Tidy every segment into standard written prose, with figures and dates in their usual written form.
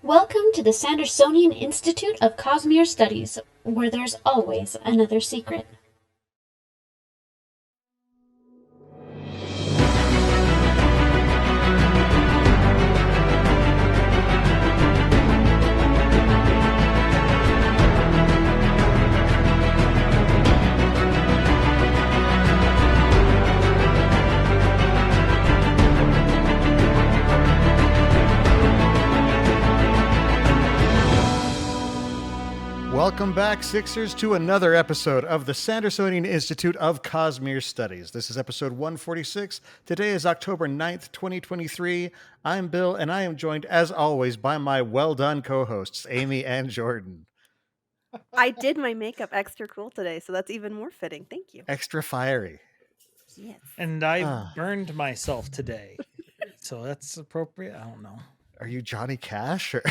Welcome to the Sandersonian Institute of Cosmere Studies, where there's always another secret. Welcome back, Sixers, to another episode of the Sandersonian Institute of Cosmere Studies. This is episode 146. Today is October 9th, 2023. I'm Bill, and I am joined, as always, by my well-done co-hosts, Amy and Jordan. I did my makeup extra cool today, so that's even more fitting. Thank you. Extra fiery. Yes. And I burned myself today, so that's appropriate. I don't know. Are you Johnny Cash? Or...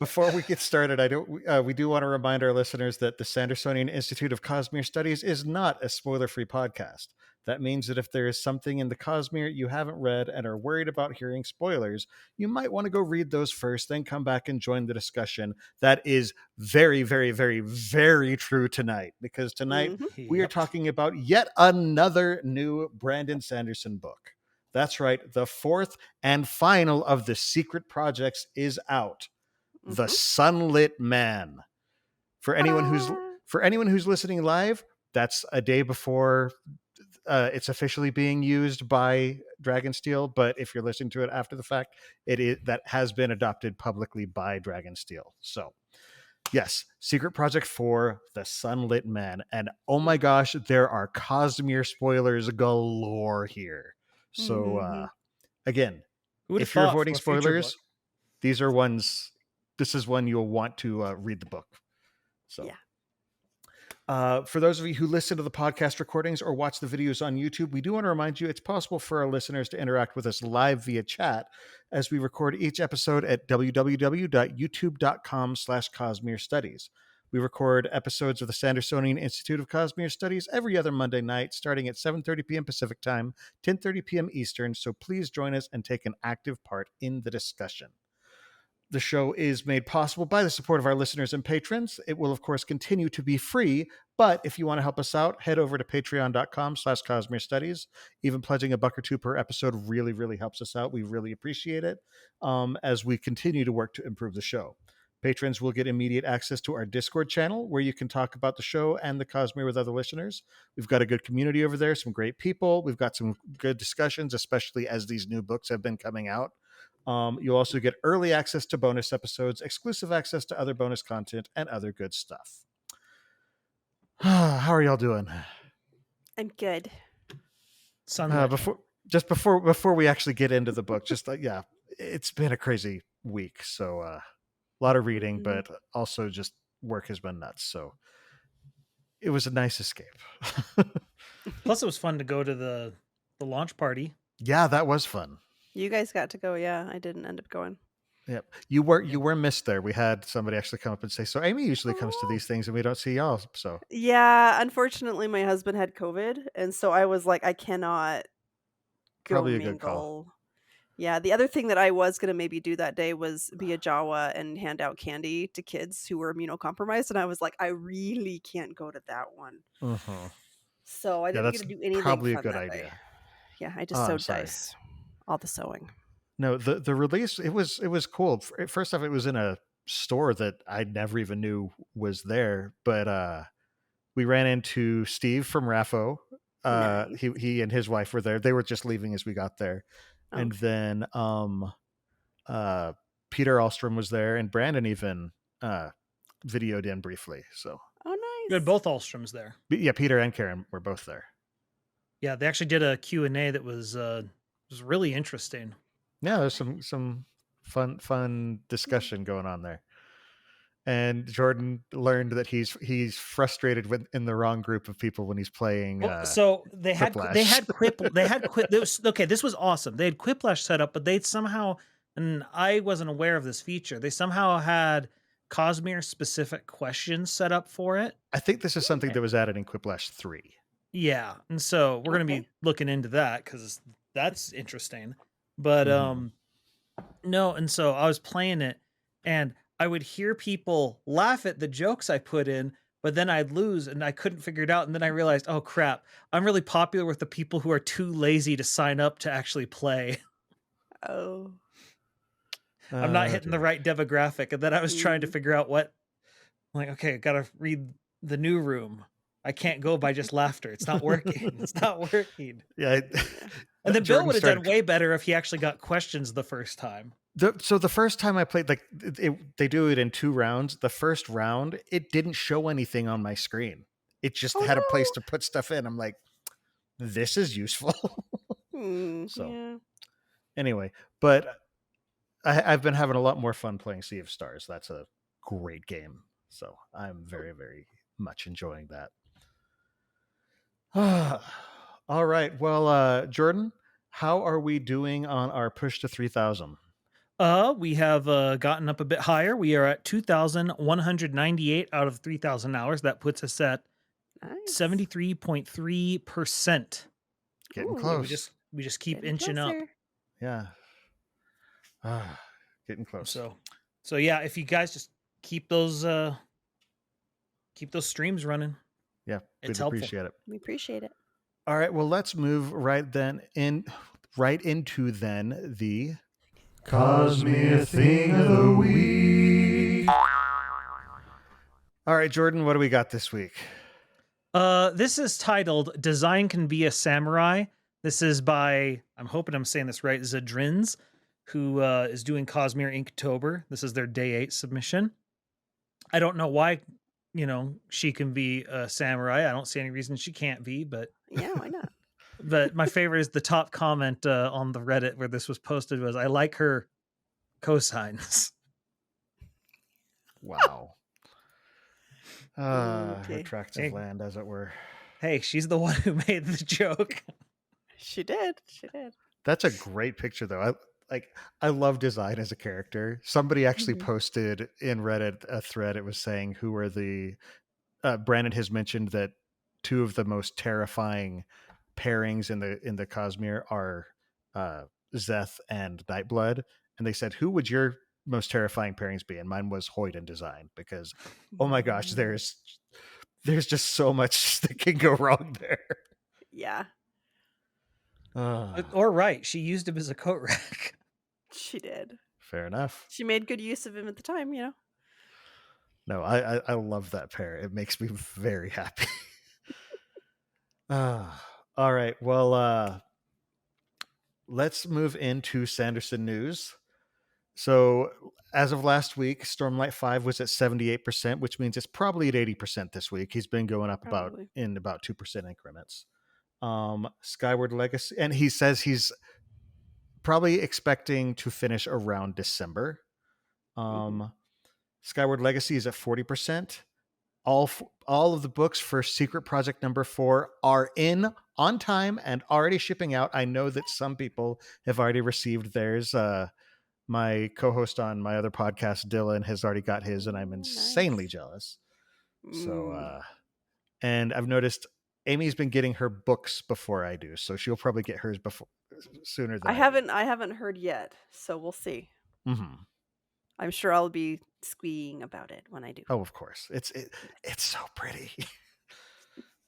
Before we get started, we do want to remind our listeners that the Sandersonian Institute of Cosmere Studies is not a spoiler-free podcast. That means that if there is something in the Cosmere you haven't read and are worried about hearing spoilers, you might want to go read those first, then come back and join the discussion. That is very, very, very, very true tonight, because tonight we are talking about yet another new Brandon Sanderson book. That's right, the fourth and final of the secret projects is out. The Sunlit Man. For anyone who's listening live, that's a day before it's officially being used by Dragonsteel. But if you're listening to it after the fact, that has been adopted publicly by Dragonsteel. So, yes, Secret Project 4, The Sunlit Man, and oh my gosh, there are Cosmere spoilers galore here. So, again, if you're avoiding spoilers, these are ones. This is one you'll want to read the book. So, for those of you who listen to the podcast recordings or watch the videos on YouTube, we do want to remind you it's possible for our listeners to interact with us live via chat as we record each episode at www.youtube.com/Cosmere Studies. We record episodes of the Sandersonian Institute of Cosmere Studies every other Monday night, starting at 7:30 p.m. Pacific Time, 10:30 p.m. Eastern. So please join us and take an active part in the discussion. The show is made possible by the support of our listeners and patrons. It will, of course, continue to be free, but if you want to help us out, head over to patreon.com/Cosmere Studies. Even pledging $1 or $2 per episode really, really helps us out. We really appreciate it as we continue to work to improve the show. Patrons will get immediate access to our Discord channel, where you can talk about the show and the Cosmere with other listeners. We've got a good community over there, some great people. We've got some good discussions, especially as these new books have been coming out. You'll also get early access to bonus episodes, exclusive access to other bonus content, and other good stuff. How are y'all doing? I'm good. Before we actually get into the book, it's been a crazy week. So a lot of reading, but also just work has been nuts. So it was a nice escape. Plus, it was fun to go to the launch party. Yeah, that was fun. You guys got to go, yeah. I didn't end up going. Yep. You were missed there. We had somebody actually come up and say, so Amy usually comes to these things and we don't see y'all. So yeah, unfortunately my husband had COVID, and so I was like, I cannot go Probably mingle. A good call. Yeah, the other thing that I was gonna maybe do that day was be a Jawa and hand out candy to kids who were immunocompromised, and I was like, I really can't go to that one. So I didn't get to do anything. Probably fun a good that idea. Day. Yeah, I just sewed dice. All the sewing. No, the release, it was cool. First off, it was in a store that I never even knew was there, but we ran into Steve from Raffo. Nice. He and his wife were there. They were just leaving as we got there. Okay. And then Peter Alstrom was there, and Brandon even videoed in briefly. So nice. You had both Alstroms there. Yeah, Peter and Karen were both there. Yeah, they actually did a Q&A that was really interesting. Yeah, there's some fun discussion going on there. And Jordan learned that he's frustrated with in the wrong group of people when he's playing. So they had this was awesome. They had Quiplash set up, but they'd somehow, and I wasn't aware of this feature, they somehow had Cosmere specific questions set up for it. I think this is something that was added in Quiplash 3. Yeah, and so we're going to be looking into that because that's interesting. But No, and so I was playing it, and I would hear people laugh at the jokes I put in, but then I'd lose, and I couldn't figure it out. And then I realized, oh crap, I'm really popular with the people who are too lazy to sign up to actually play. Oh. I'm not hitting the right demographic. And then I was trying to figure out what, like, okay, I gotta read the new room. I can't go by just laughter. It's not working. It's not working. Yeah. And then Bill would have done way better if he actually got questions the first time. So the first time I played, like they do it in 2 rounds. The first round, it didn't show anything on my screen. It just had a place to put stuff in. I'm like, this is useful. So anyway, but I've been having a lot more fun playing Sea of Stars. That's a great game. So I'm very, very much enjoying that. All right. Well, Jordan, how are we doing on our push to 3,000? We have gotten up a bit higher. We are at 2,198 out of 3,000 hours. That puts us at 73.3%. Getting close. We just keep inching up. Yeah. Getting close. So yeah, if you guys just keep those streams running. Yeah, it's helpful. Appreciate it. We appreciate it. All right, well, let's move right into the Cosmere Thing of the Week. All right, Jordan, what do we got this week? This is titled "Design Can Be a Samurai." This is by, I'm hoping I'm saying this right, Zadrinz, who is doing Cosmere Inktober. This is their day 8 submission. I don't know why, she can be a samurai. I don't see any reason she can't be, but yeah, why not? But my favorite is the top comment on the Reddit where this was posted was, "I like her cosigns." Wow. Her tracts of land, as it were. Hey, she's the one who made the joke. She did. That's a great picture, though. I love design as a character. Somebody actually posted in Reddit a thread. It was saying who are the Brandon has mentioned that 2 of the most terrifying pairings in the Cosmere are Zeth and Nightblood, and they said, who would your most terrifying pairings be? And mine was Hoyt in design, because oh my gosh, there's just so much that can go wrong there. Yeah. Or right, she used him as a coat rack. She did. Fair enough. She made good use of him at the time, No, I love that pair. It makes me very happy. All right. Well, let's move into Sanderson news. So as of last week, Stormlight 5 was at 78%, which means it's probably at 80% this week. He's been going up about 2% increments. Skyward Legacy, and he says he's probably expecting to finish around December. Skyward Legacy is at 40%. All of the books for Secret Project number 4 are in on time and already shipping out. I know that some people have already received theirs. My co-host on my other podcast, Dylan, has already got his, and I'm insanely jealous. So, and I've noticed Amy's been getting her books before I do, so she'll probably get hers sooner than I haven't heard yet, so we'll see. Mm-hmm. I'm sure I'll be squeeing about it when I do. Oh, of course. It's so pretty.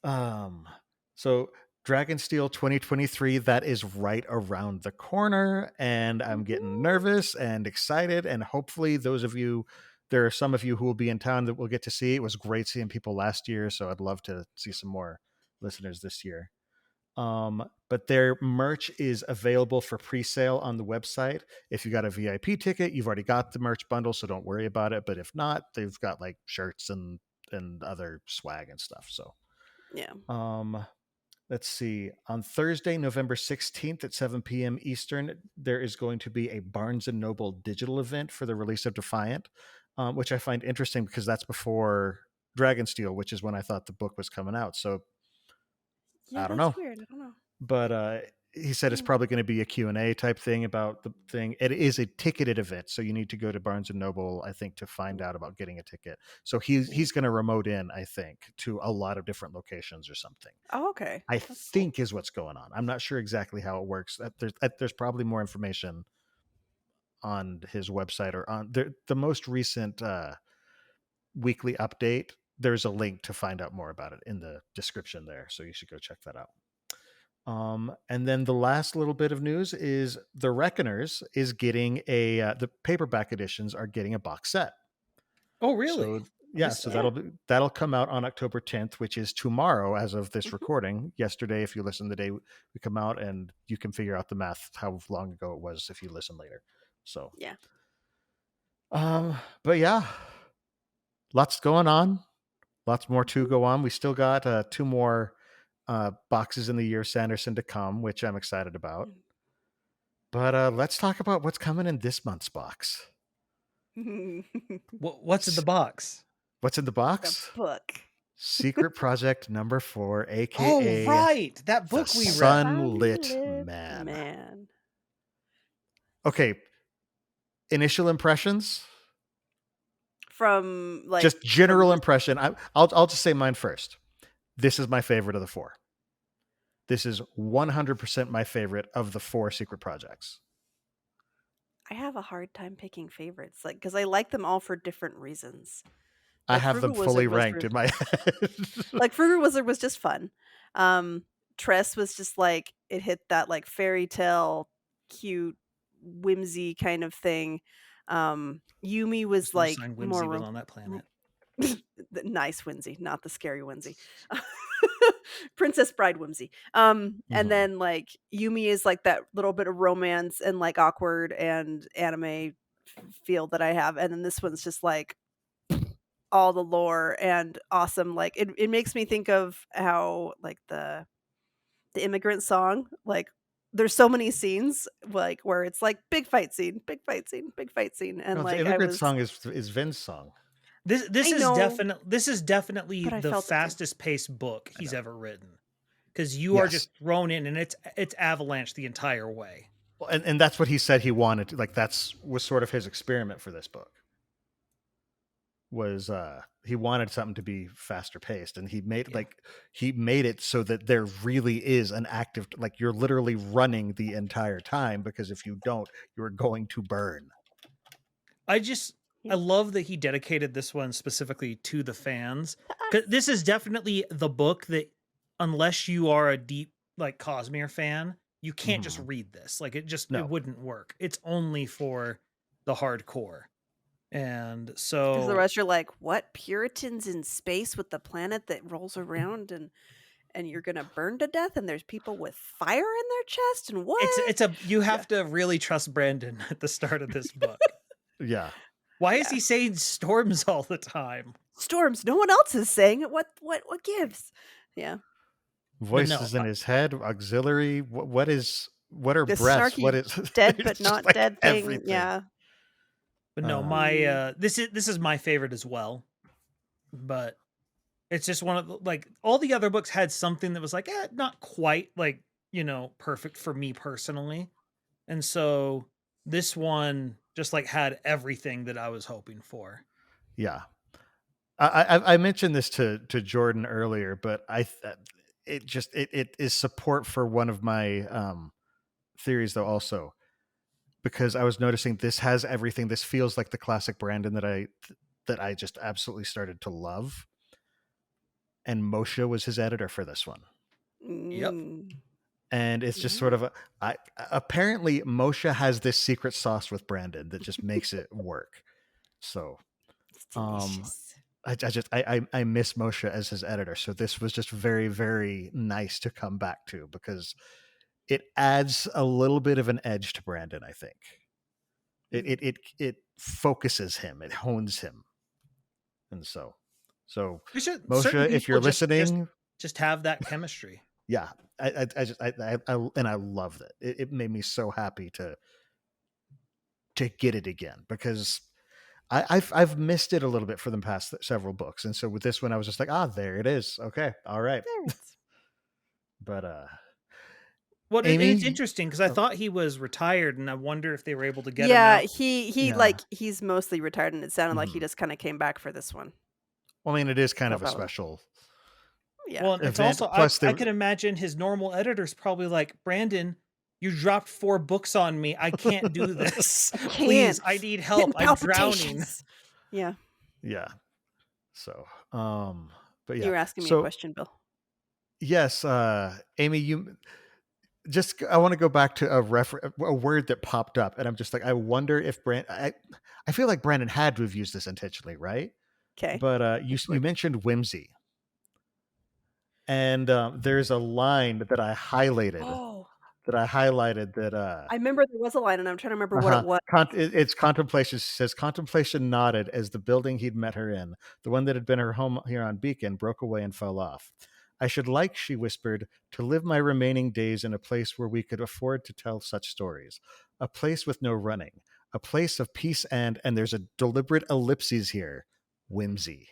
So Dragonsteel 2023, that is right around the corner, and I'm getting nervous and excited, and hopefully there are some of you who will be in town that will get to see. It was great seeing people last year, so I'd love to see some more listeners this year. But their merch is available for pre-sale on the website. If you got a VIP ticket, you've already got the merch bundle, so don't worry about it. But if not, they've got like shirts and other swag and stuff. So yeah. Let's see. On Thursday, November 16th at 7 p.m. Eastern, there is going to be a Barnes & Noble digital event for the release of Defiant, which I find interesting because that's before Dragonsteel, which is when I thought the book was coming out. So yeah, I don't know. Weird. I don't know. But he said it's probably going to be a Q&A type thing about the thing. It is a ticketed event, so you need to go to Barnes & Noble, I think, to find out about getting a ticket. So he's going to remote in, I think, to a lot of different locations or something. Oh, okay. I think is what's going on. I'm not sure exactly how it works. There's probably more information on his website or on the most recent weekly update. There's a link to find out more about it in the description there, so you should go check that out. And then the last little bit of news is The Reckoners is getting the paperback editions are getting a box set. Oh, really? So yeah, so that'll come out on October 10th, which is tomorrow as of this recording. Yesterday, if you listen the day we come out, and you can figure out the math how long ago it was if you listen later. So yeah. But yeah, lots going on. Lots more to go on. We still got 2 more boxes in the year Sanderson to come, which I'm excited about. But let's talk about what's coming in this month's box. What's in the box? What's in the box? The book. Secret Project number 4, aka oh right, that book we read. Sunlit Man. Okay, initial impressions from like just general impression. I'll just say mine first. This is my favorite of the 4. This is 100% my favorite of the 4 secret projects. I have a hard time picking favorites, like because I like them all for different reasons. I have them fully ranked in my head. Like Frugal Wizard was just fun. Tress was just like it hit that like fairy tale, cute, whimsy kind of thing. Yumi was like Whimsy more was on that planet. Nice Whimsy, not the scary Whimsy. Princess Bride Whimsy. And then like Yumi is like that little bit of romance and like awkward and anime feel that I have, and then this one's just like all the lore and awesome. Like it makes me think of how like the Immigrant Song, like there's so many scenes like where it's like big fight scene, big fight scene, big fight scene, and no, like the Immigrant Song is Vin's song. This is definitely the fastest paced book he's ever written, because you are just thrown in and it's avalanche the entire way. Well, and that's what he said he wanted to, like was sort of his experiment for this book. Was he wanted something to be faster paced, and he made it so that there really is an active, like you're literally running the entire time, because if you don't, you're going to burn. I love that he dedicated this one specifically to the fans. 'Cause this is definitely the book that, unless you are a deep like Cosmere fan, you can't just read this. Like it wouldn't work. It's only for the hardcore. And so because the rest are like, what, Puritans in space with the planet that rolls around and you're gonna burn to death, and there's people with fire in their chest, and what? You have to really trust Brandon at the start of this book. Yeah. Why is he saying storms all the time? Storms. No one else is saying it. What gives? Yeah. Voices in his head, auxiliary. What are this breaths? What is dead but not like dead thing? Everything. Yeah. But no, my this is my favorite as well. But it's just one of the, like, all the other books had something that was like, not quite like, perfect for me personally. And so this one just like had everything that I was hoping for. Yeah. I mentioned this to Jordan earlier, but it is support for one of my theories though also, because I was noticing this has everything. This feels like the classic Brandon that I just absolutely started to love. And Moshe was his editor for this one. Yep. And it's just sort of apparently Moshe has this secret sauce with Brandon that just makes it work. So I miss Moshe as his editor. So this was just very, very nice to come back to, because it adds a little bit of an edge to Brandon, I think. It focuses him, it hones him. And so Moshe, if you're listening, just have that chemistry. Yeah. I loved it. It made me so happy to get it again, because I've missed it a little bit for the past several books. And so with this one, I was just like, there it is. Okay. All right. But, well, Amy, it's interesting because I thought he was retired, and I wonder if they were able to get him out. He's mostly retired, and it sounded like he just kind of came back for this one. Well, I mean, it is kind of a special. Yeah. Well, it's also I can imagine his normal editor's probably like, Brandon, you dropped 4 books on me. I can't do this. I can't. Please, I need help. Getting I'm drowning. palpitations. Yeah. Yeah. So, but yeah. You were asking me a question, Bill. Yes, Amy, I want to go back to a word that popped up, and I'm just like, I wonder if I feel like Brandon had to have used this intentionally, right? Okay. But you mentioned whimsy, and there's a line that I highlighted. Oh. That I remember there was a line, and I'm trying to remember what it was. It's contemplation. It says, contemplation nodded as the building he'd met her in, the one that had been her home here on Beacon, broke away and fell off. I should like, she whispered, to live my remaining days in a place where we could afford to tell such stories. A place with no running. A place of peace and there's a deliberate ellipses here, whimsy.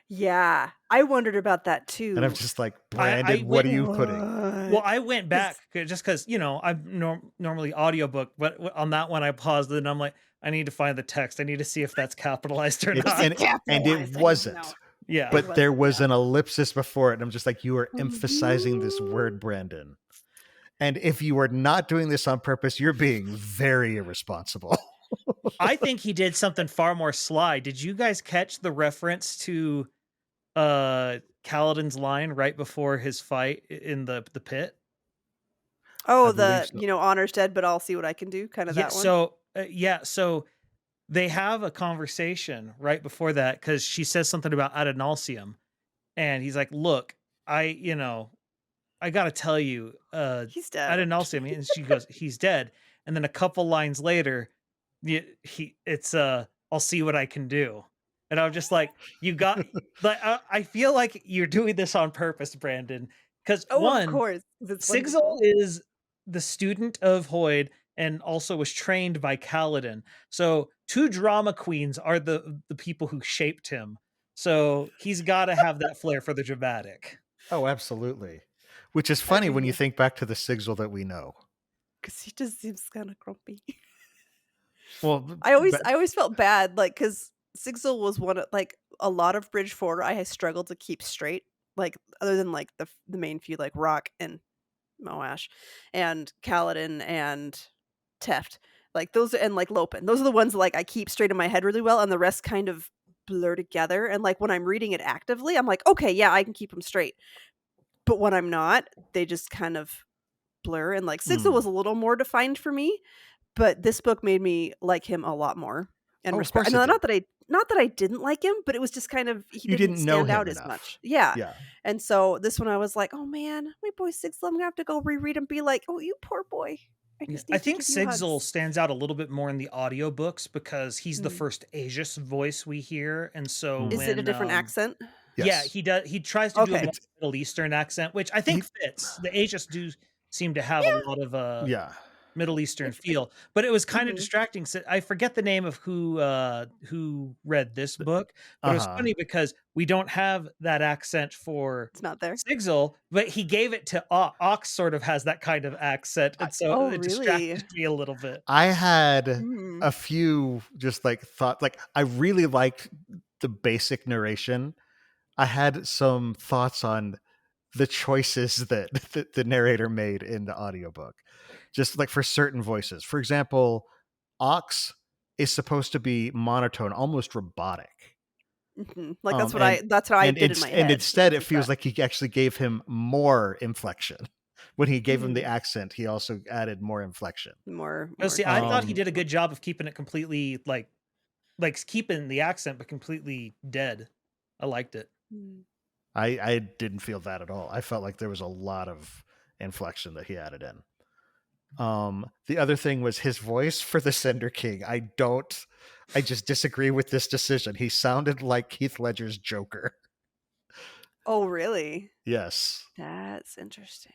Yeah, I wondered about that too. And I'm just like, Brandon, what are you putting? Well, I went back just because, I'm normally audiobook, but on that one I paused and I'm like, I need to find the text. I need to see if that's capitalized or not. And it wasn't. Yeah. But there was an ellipsis before it. And I'm just like, you are emphasizing this word, Brandon. And if you are not doing this on purpose, you're being very irresponsible. I think he did something far more sly. Did you guys catch the reference to Kaladin's line right before his fight in the pit? Oh, Honor's dead, but I'll see what I can do, kind of that one. So they have a conversation right before that because she says something about Adonalsium, and he's like, "Look, I gotta tell you, he's dead." Adonalsium, and she goes, "He's dead." And then a couple lines later, I'll see what I can do. And I'm just like, you got, like, I feel like you're doing this on purpose, Brandon. Because of course, Sigel is the student of Hoyd and also was trained by Kaladin. So 2 drama queens are the people who shaped him. So he's got to have that flair for the dramatic. Oh, absolutely. Which is funny when you think back to the Sigel that we know. Because he just seems kind of grumpy. Well, I always felt bad, like, because Sigel was one of, like, a lot of Bridge 4 I struggled to keep straight, like, other than, like, the main few, like Rock and Moash and Kaladin and Teft, like those, and like Lopin. Those are the ones that, like, I keep straight in my head really well, and the rest kind of blur together. And like when I'm reading it actively, I'm like, okay, yeah, I can keep them straight. But when I'm not, they just kind of blur. And like Sigel was a little more defined for me, but this book made me like him a lot more and respect. No, not that I didn't like him, but it was just kind of he didn't stand out as much. Yeah. And so this one I was like, oh man, my boy Sigel, I'm gonna have to go reread and be like, oh, you poor boy. I think Sigel stands out a little bit more in the audiobooks because he's the first Aegis voice we hear. And so is it a different accent? Yes. Yeah, he does. He tries to do a Middle Eastern accent, which I think fits. The Aegis do seem to have a lot of Middle Eastern feel, but it was kind of distracting. So I forget the name of who read this book, but it was funny because we don't have that accent for it's not there. Sigel, but he gave it to Ox. Sort of has that kind of accent, and so it distracted me a little bit. I had a few just like thought, like I really liked the basic narration. I had some thoughts on the choices that the narrator made in the audiobook. Just like for certain voices. For example, Ox is supposed to be monotone, almost robotic. Like that's how I did in my head. And instead it feels like he actually gave him more inflection. When he gave him the accent, he also added more inflection. More see, I thought he did a good job of keeping it completely like keeping the accent but completely dead. I liked it. I didn't feel that at all. I felt like there was a lot of inflection that he added in. The other thing was his voice for the Cinder King. I just disagree with this decision. He sounded like Heath Ledger's Joker. Oh, really? Yes. That's interesting.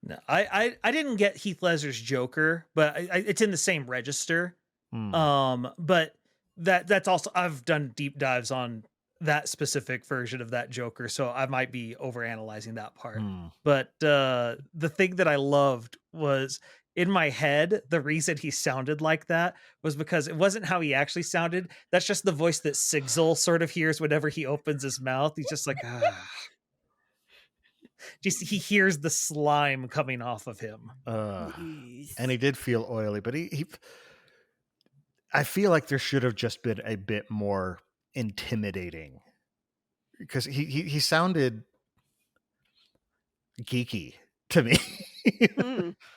No, I didn't get Heath Ledger's Joker, but it's in the same register. But that's also, I've done deep dives on that specific version of that Joker, so I might be overanalyzing that part. But the thing that I loved was, in my head, the reason he sounded like that was because it wasn't how he actually sounded. That's just the voice that Sigel sort of hears whenever he opens his mouth. He's just like, ah. Just he hears the slime coming off of him. And he did feel oily, but he I feel like there should have just been a bit more intimidating, because he sounded geeky to me.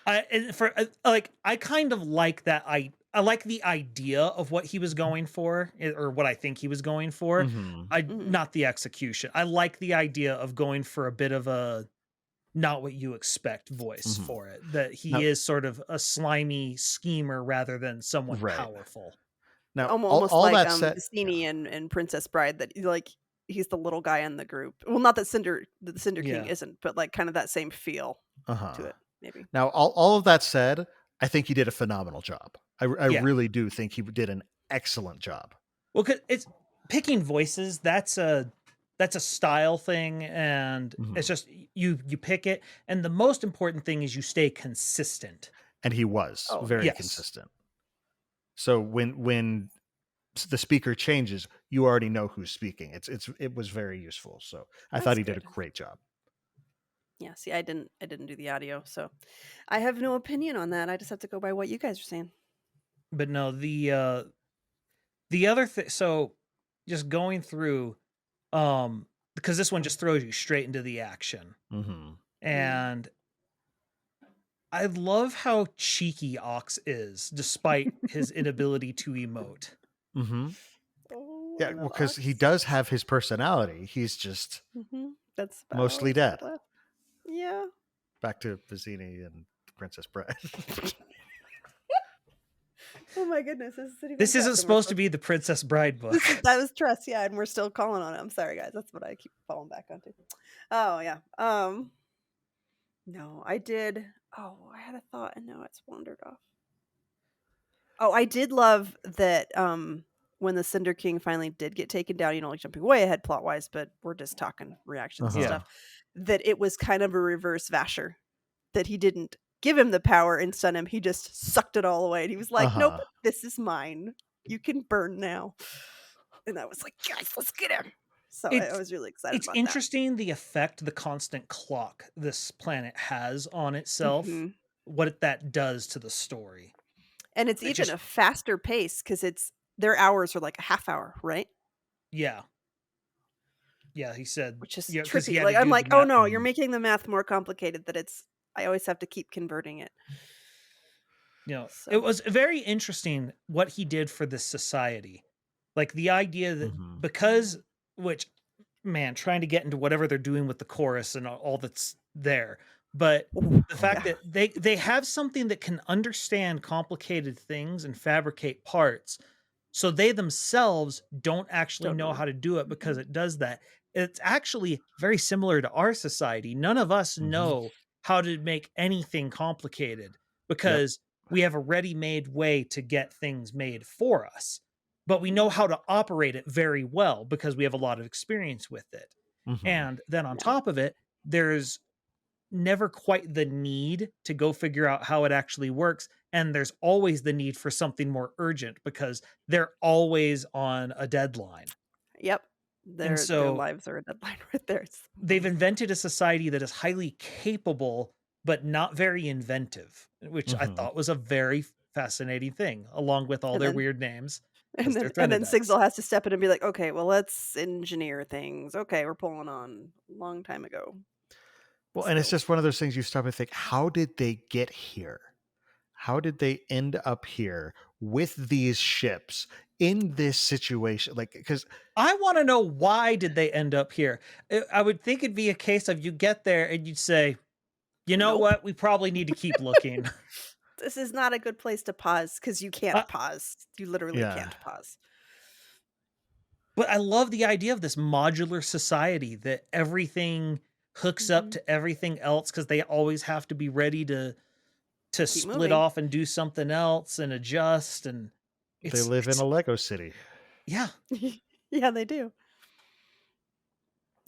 I kind of like that. I like the idea of what he was going for, or what I think he was going for. Not the execution. I like the idea of going for a bit of a not what you expect voice for it. That he is sort of a slimy schemer rather than someone powerful. Now, almost all like that said, Vicini and Princess Bride, that like he's the little guy in the group. Well, not that the Cinder King isn't, but like kind of that same feel to it, maybe. Now, all of that said, I think he did a phenomenal job. I really do think he did an excellent job. Well, 'cause it's picking voices. That's a style thing, and it's just you pick it. And the most important thing is you stay consistent. And he was very consistent. So when the speaker changes, you already know who's speaking. It was very useful. So I thought he did a great job. Yeah, see, I didn't do the audio, so I have no opinion on that. I just have to go by what you guys are saying. But no, the other thing, so just going through, because this one just throws you straight into the action. And I love how cheeky Ox is, despite his inability to emote. Yeah, well, because he does have his personality. He's just that's mostly dead. Yeah. Back to Vicini and Princess Bride. Oh my goodness, this isn't supposed to be the Princess Bride book. That was Trust, yeah, and we're still calling on it. I'm sorry, guys. That's what I keep falling back onto. Oh yeah. No, I did. Oh, I had a thought and now it's wandered off. Oh, I did love that when the Cinder King finally did get taken down, like jumping way ahead plot wise, but we're just talking reactions and stuff. That it was kind of a reverse Vasher. That he didn't give him the power and stun him. He just sucked it all away. And he was like, nope, this is mine. You can burn now. And I was like, guys, let's get him. So I was really excited about that. It's interesting the effect the constant clock this planet has on itself, what that does to the story. And it's even a faster pace because their hours are like a half hour, right? Yeah. Yeah, he said. Which is tricky. Like, I'm like, oh no, you're making the math more complicated that I always have to keep converting it. It was very interesting what he did for this society. Like the idea that trying to get into whatever they're doing with the chorus and all that's there. But the fact that they have something that can understand complicated things and fabricate parts, so they themselves don't actually know how to do it because it does that. It's actually very similar to our society. None of us know how to make anything complicated because we have a ready-made way to get things made for us. But we know how to operate it very well because we have a lot of experience with it. And then on top of it, there's never quite the need to go figure out how it actually works. And there's always the need for something more urgent because they're always on a deadline. Yep. Their lives are a deadline right there. They've invented a society that is highly capable, but not very inventive, which I thought was a very fascinating thing, along with all their weird names. And then Sigel has to step in and be like, okay, well, let's engineer things. Okay, we're pulling on a long time ago. Well, and it's just one of those things you stop and think, how did they get here? How did they end up here with these ships in this situation? Like, because I want to know, why did they end up here? I would think it'd be a case of you get there and you'd say, you know what? We probably need to keep looking. This is not a good place to pause because you can't pause. You literally can't pause. But I love the idea of this modular society that everything hooks up to everything else because they always have to be ready to split off and do something else and adjust. And they live in a Lego city. Yeah. Yeah, they do.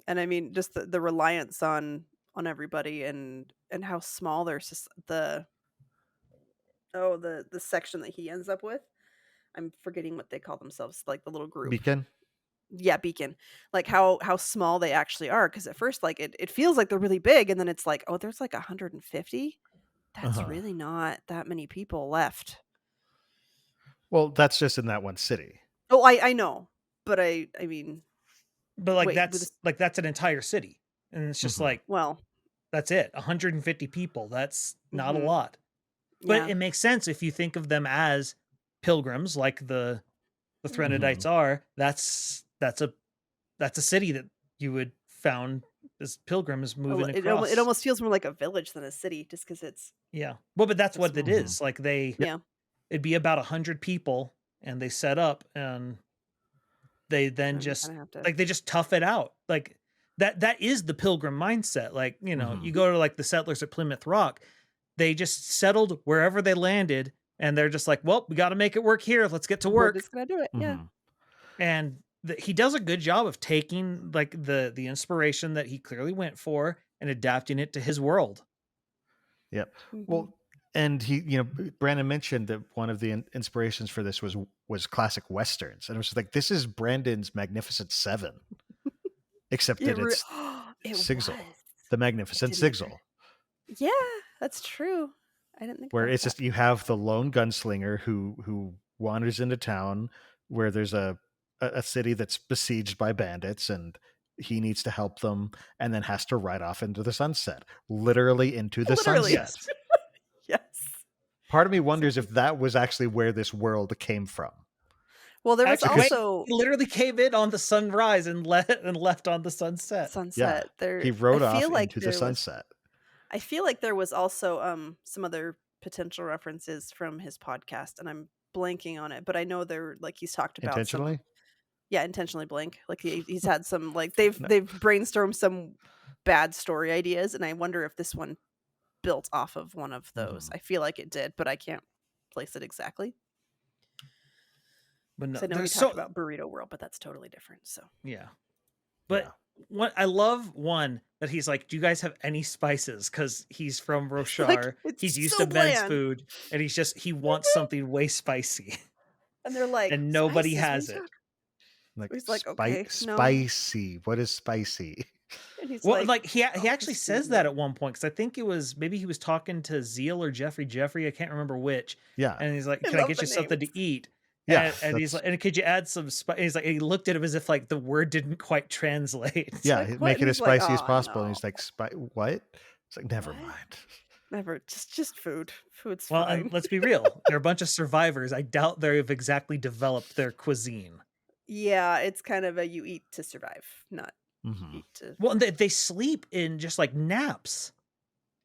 And I mean, just the reliance on everybody and how small the section that he ends up with. I'm forgetting what they call themselves, like the little group. Beacon? beacon, like how small they actually are, because at first like it feels like they're really big, and then it's like, oh, there's like 150. That's really not that many people left. Well, that's just in that one city. Oh, I know, but I mean, But like wait, that's an entire city, and it's just like, well, that's it. 150 people. That's not a lot. yeah. But it makes sense if you think of them as pilgrims, like the Threnodites are. That's a city that you would found as pilgrims moving across. It almost feels more like a village than a city, just because it's well, but that's what it is. Like yeah. it'd be about 100 people, and they set up, and they then just like they just tough it out. Like that is the pilgrim mindset. Like, you know, you go to like the settlers at Plymouth Rock, they just settled wherever they landed, and they're just like, well, we got to make it work here. Let's get to work. We're just gonna do it. Yeah. And he does a good job of taking like the inspiration that he clearly went for and adapting it to his world. Yep. Well, and he, you know, Brandon mentioned that one of the inspirations for this was classic westerns, and it was like, this is Brandon's Magnificent Seven, except that it's Sigel, the Magnificent Sigel. Yeah, that's true. I didn't think where about it's that. just, you have the lone gunslinger who wanders into town where there's a city that's besieged by bandits, and he needs to help them, and then has to ride off into the sunset, literally into the sunset. Yes. Part of me wonders if that was actually where this world came from. Well, there was also, he literally came in on the sunrise and left on the sunset. Yeah, there he rode off into the sunset. I feel like there was also some other potential references from his podcast, and I'm blanking on it, but I know they're like, he's talked about intentionally. Intentionally blank. Like he's had some, like they've brainstormed some bad story ideas, and I wonder if this one built off of one of those. I feel like it did, but I can't place it exactly. But no, I know we talked about Burrito World, but that's totally different. So yeah, but what I love one that he's like, do you guys have any spices? Because he's from Roshar, like, he's used to men's food, and he wants something way spicy. And they're like, and nobody has it. Like, he's like, okay, spicy. What is spicy? And he's like he actually says that at one point, because I think it was, maybe he was talking to Zeal or Jeffrey, I can't remember which. Yeah, and he's like, can I get you something to eat? Yeah, and he's like, and could you add some spice? He's like, he looked at him as if like the word didn't quite translate. Yeah, like, make it as spicy as possible. No. And he's like, what? It's like, never mind. Never, just food. Food's well, fine. And let's be real, they're a bunch of survivors. I doubt they've exactly developed their cuisine. Yeah, it's kind of a you eat to survive, not eat to. Well, and they sleep in just like naps,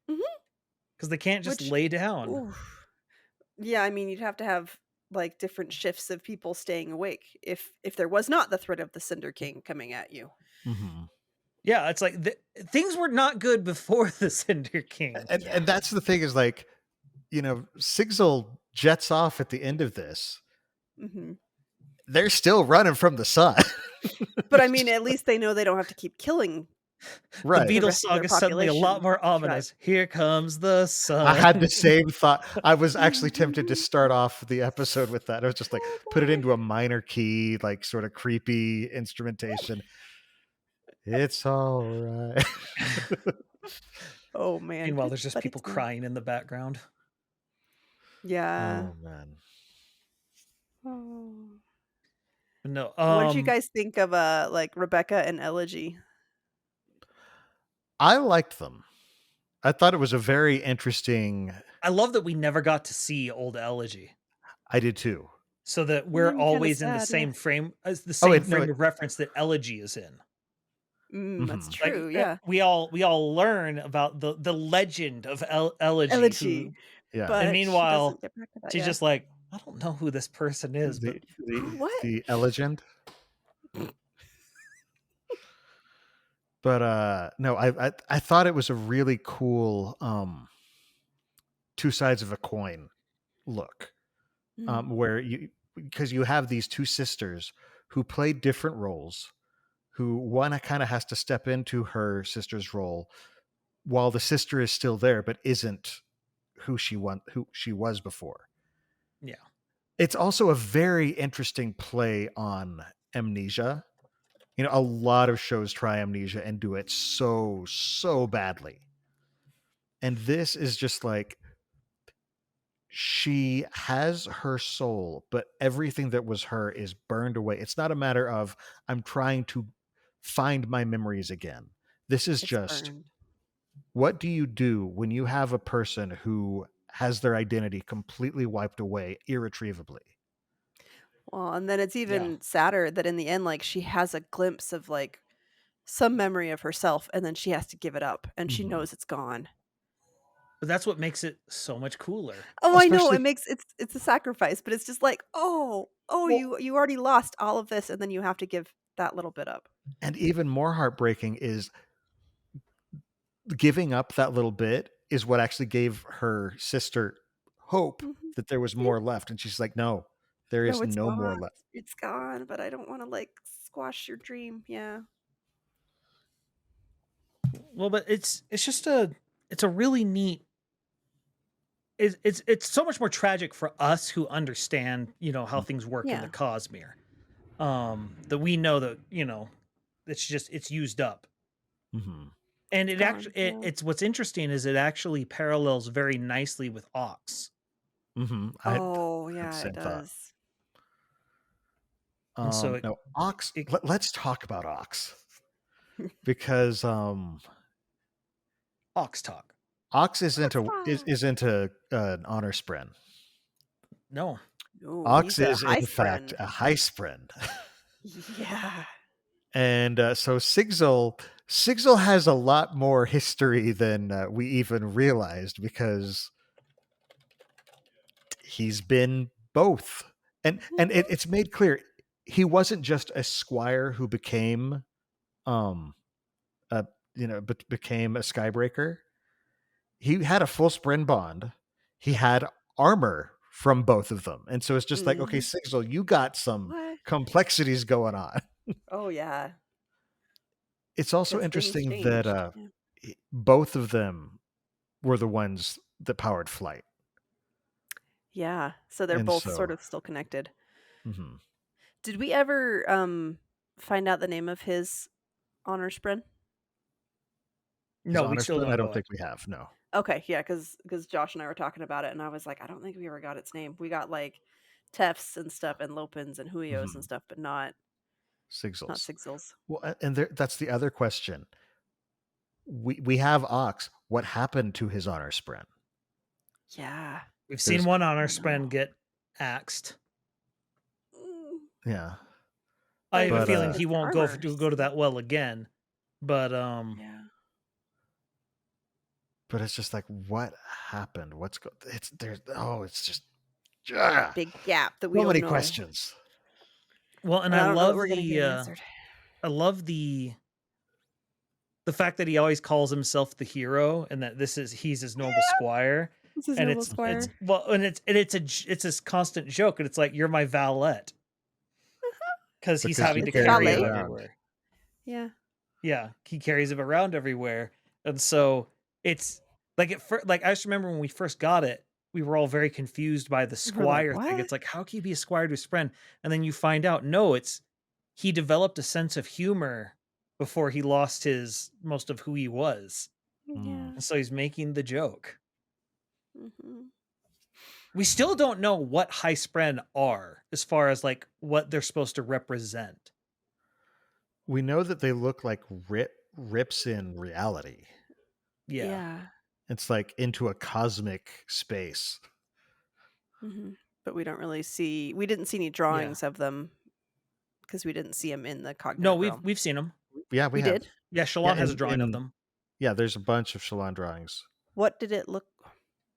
because they can't just lay down. Oof. Yeah, I mean, you'd have to have like different shifts of people staying awake if there was not the threat of the Cinder King coming at you. Yeah, it's like things were not good before the Cinder King. And that's the thing, is like, you know, Sigel jets off at the end of this. They're still running from the sun. But I mean, at least they know they don't have to keep killing. Right. The Beatles song is suddenly a lot more ominous. Here comes the sun. I had the same thought. I was actually tempted to start off the episode with that. I was just like, put it into a minor key, like sort of creepy instrumentation. It's all right. Oh man. Meanwhile, there's just people crying in the background. Yeah. Oh man. Oh. No. What did you guys think of like Rebecca and Elegy? I liked them. I thought it was a very interesting. I love that we never got to see old Elegy. I did too. So that we're always in the same frame as the same frame of reference that Elegy is in. That's true. Like, yeah. We all learn about the legend of Elegy. Yeah. And meanwhile, she's just like, I don't know who this person is. The what? Legend. But no, I thought it was a really cool two sides of a coin look, where because you have these two sisters who play different roles, who one kind of has to step into her sister's role while the sister is still there but isn't who she was before. Yeah. It's also a very interesting play on amnesia, a lot of shows try Amnesia and do it so badly. And this is just like, she has her soul, but everything that was her is burned away. It's not a matter of I'm trying to find my memories again. This is It's just, burned. what do you do when you have a person who has their identity completely wiped away irretrievably? Well, and then it's even sadder that in the end, like, she has a glimpse of like some memory of herself, and then she has to give it up, and she knows it's gone. But that's what makes it so much cooler. Oh, I know, Especially, it's a sacrifice, but it's just like, oh, Well- you already lost all of this, and then you have to give that little bit up. and even more heartbreaking is giving up that little bit is what actually gave her sister hope Mhm. that there was more left. And she's like, no, there is No, it's no more gone. left. It's gone, but I don't want to like squash your dream. Yeah. Well, but it's just a really neat. It's so much more tragic for us who understand, how things work in Yeah. the Cosmere. That we know that, it's used up. Mm-hmm. And it gone, actually yeah. it's what's interesting is it actually parallels very nicely with Ox. Mm-hmm. Oh, yeah, same it thought. does. And so it- no, Ox. it- Let's talk about Ox because Ox talk. Ox is into Ox is into an honor sprint. No. No, Ox he's a is in heist fact friend. a high sprint. Yeah. And so Sigel has a lot more history than we even realized, because he's been both. And it's made clear he wasn't just a squire who became became a skybreaker. He had a full spren bond. He had armor from both of them. And so it's just like, okay, Sigel, you got some What? complexities going on. Oh, yeah. It's also 'Cause things interesting that changed, yeah. both of them were the ones that powered flight. Yeah. So they're And both so- sort of still connected. Mhm. Did we ever find out the name of his honor sprint? His No, we honor still sprint, don't I know don't it. think we have. No. Okay, yeah, because Josh and I were talking about it, and I was like, I don't think we ever got its name. We got like Tefts and stuff, and Lopins and Huyos and stuff, but not Sigils. Sigils. Well, and that's the other question. We have Ox. What happened to his honor sprint? Yeah. We've seen one honor sprint get axed. Yeah. I have a But, feeling he won't go armor, to that well again. But Yeah. But it's just like, what happened? It's just Big gap that we so don't many know. questions. well, and I I don't know that love we're gonna get the answered. I love the fact that he always calls himself the hero and that he's his noble squire. This is And Noble it's Squire. it's this constant joke, and it's like, you're my valet. Because he's Because having you to carry carry him it around. everywhere. Yeah. Yeah, he carries him around everywhere. And so it's like I just remember when we first got it, we were all very confused by the We're like, squire thing. "What?" It's like, how can you be a squire to his friend? And then you find out, no, he developed a sense of humor before he lost most of who he was. Yeah. And so he's making the joke. Mm-hmm. We still don't know what high spren are as far as like what they're supposed to represent. We know that they look like rips in reality. Yeah. It's like into a cosmic space. Mm-hmm. But we don't really see. We didn't see any drawings of them because we didn't see them in the cognitive No, realm. we've seen them. Yeah, We have. did. Yeah, Shalon has a in- drawing of in- them. Yeah, there's a bunch of Shalon drawings. What did it look?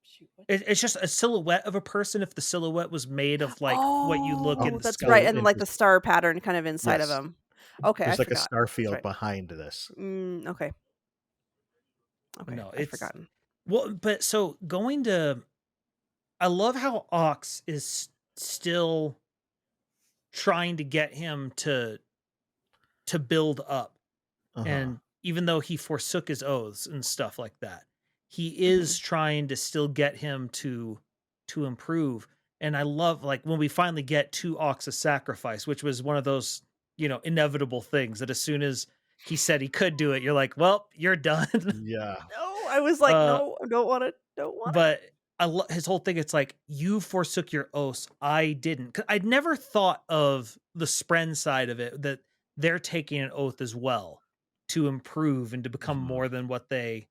Shoot, what? It's just a silhouette of a person. If the silhouette was made of like what you look in the that's sky. right, and like the star pattern kind of inside of Yes. them. Okay, There's I like forgot. a star field right. behind this. Okay. Okay. No, I've forgotten. Well, but so I love how Ox is still trying to get him to build up. Uh-huh. And even though he forsook his oaths and stuff like that, he is trying to still get him to improve. And I love like when we finally get to Ox's sacrifice, which was one of those inevitable things that as soon as he said he could do it, you're like, well, you're done. Yeah. No, I was like, no, I don't want it. Don't want it. But his whole thing, it's like, you forsook your oaths. I didn't. 'Cause I'd never thought of the Spren side of it, that they're taking an oath as well to improve and to become more than what they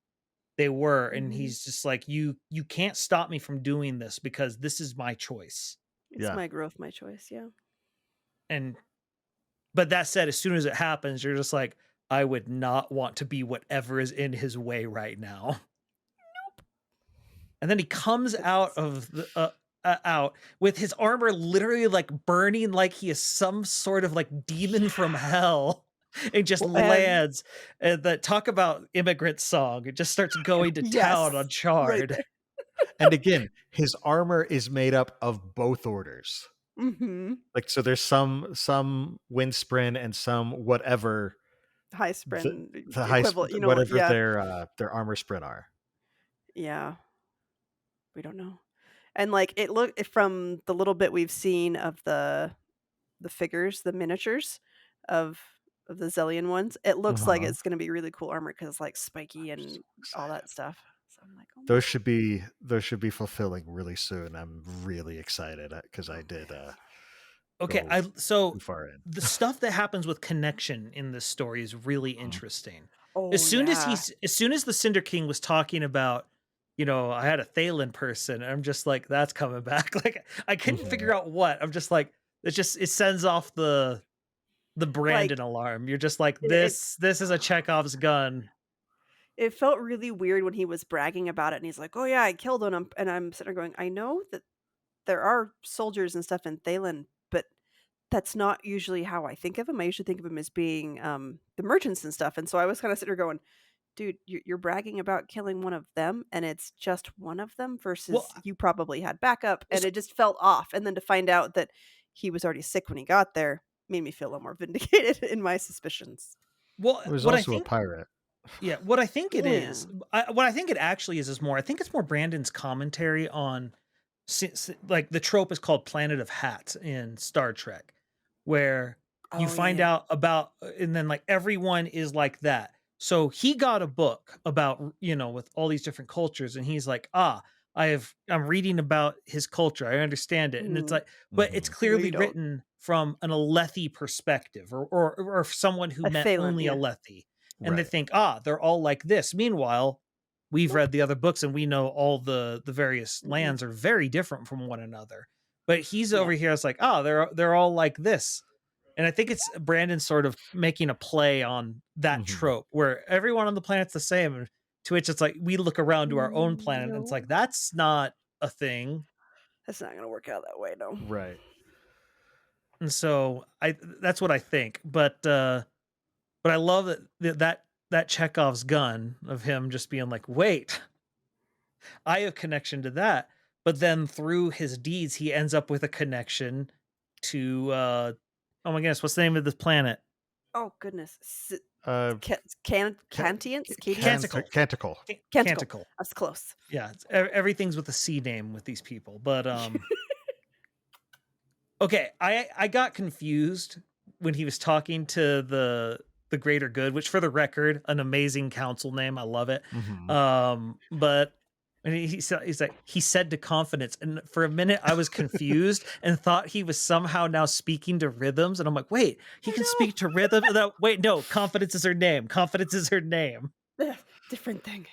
were. And he's just like, you can't stop me from doing this because this is my choice. It's my growth, my choice. Yeah. But that said, as soon as it happens, you're just like, I would not want to be whatever is in his way right now. Nope. And then he comes out of the out with his armor literally like burning, like he is some sort of like demon from hell. It just lands. And that, talk about immigrant song. It just starts going to town on Chard. Right. And again, his armor is made up of both orders. Like, so there's some wind spren and some whatever high spren, the high whatever their armor spren are. Yeah, we don't know. And like, it looked, from the little bit we've seen of the figures, the miniatures of the Zellian ones, it looks like it's going to be really cool armor because it's like spiky and all that stuff. So I'm like, those should be fulfilling really soon. I'm really excited because I did. Okay, so the stuff that happens with connection in this story is really interesting. As soon as the Cinder King was talking about, I had a Thalen person, I'm just like, that's coming back. Like, I couldn't figure out what. I'm just like, it sends off the Brandon alarm. You're just like, this is a Chekhov's gun. It felt really weird when he was bragging about it, and he's like, "Oh yeah, I killed him," and I'm sitting there going, "I know that there are soldiers and stuff in Thalen, but that's not usually how I think of him. I usually think of him as being the merchants and stuff." And so I was kind of sitting there going, "Dude, you're bragging about killing one of them, and it's just one of them versus you probably had backup," and it just felt off. And then to find out that he was already sick when he got there made me feel a little more vindicated in my suspicions. Well, it was also a pirate. Yeah, what I think it is, what I think it actually is more, I think it's more Brandon's commentary on, like, the trope is called Planet of Hats in Star Trek, where you find out about, and then like everyone is like that. So he got a book about, with all these different cultures, and he's like, I'm reading about his culture. I understand it. And it's like, but it's clearly written from an Alethi perspective, or someone who met only Alethi. And they think, they're all like this. Meanwhile, we've read the other books and we know all the various lands are very different from one another. But he's over here, it's like, they're all like this. And I think it's Brandon sort of making a play on that trope where everyone on the planet's the same. To which it's like, we look around to our own planet and it's like, that's not a thing. That's not going to work out that way, no. Right. And so that's what I think. But I love that Chekhov's gun of him just being like, wait, I have connection to that. But then through his deeds, he ends up with a connection to, oh my goodness, what's the name of this planet? Oh, goodness. Canticle. That's close. Yeah, everything's with a C name with these people. But, okay, I got confused when he was talking to the Greater Good, which, for the record, an amazing council name. I love it. But he's like, he said to confidence, and for a minute I was confused and thought he was somehow now speaking to rhythms, and I'm like, wait, he can speak to rhythm? Wait, no, confidence is her name. Confidence is her name. Different thing.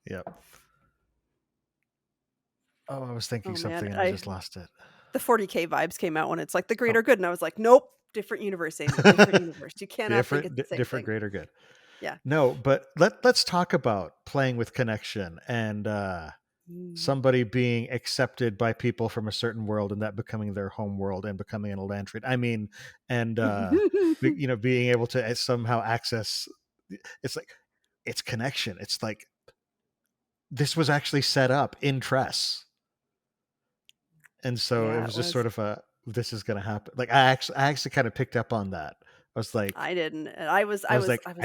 Yep. Oh, I was thinking something and I just lost it. The 40K vibes came out when it's like the Greater Good, and I was like, nope. Different universe, Amy. Different universe. You cannot think it's the same different thing. Greater Good. Yeah. No, but let's talk about playing with connection and somebody being accepted by people from a certain world and that becoming their home world and becoming an Elantrid. I mean, and being able to somehow access. It's like, it's connection. It's like, this was actually set up in Tress, and so it was just sort of this is going to happen. Like, I actually kind of picked up on that. I was like, I didn't. I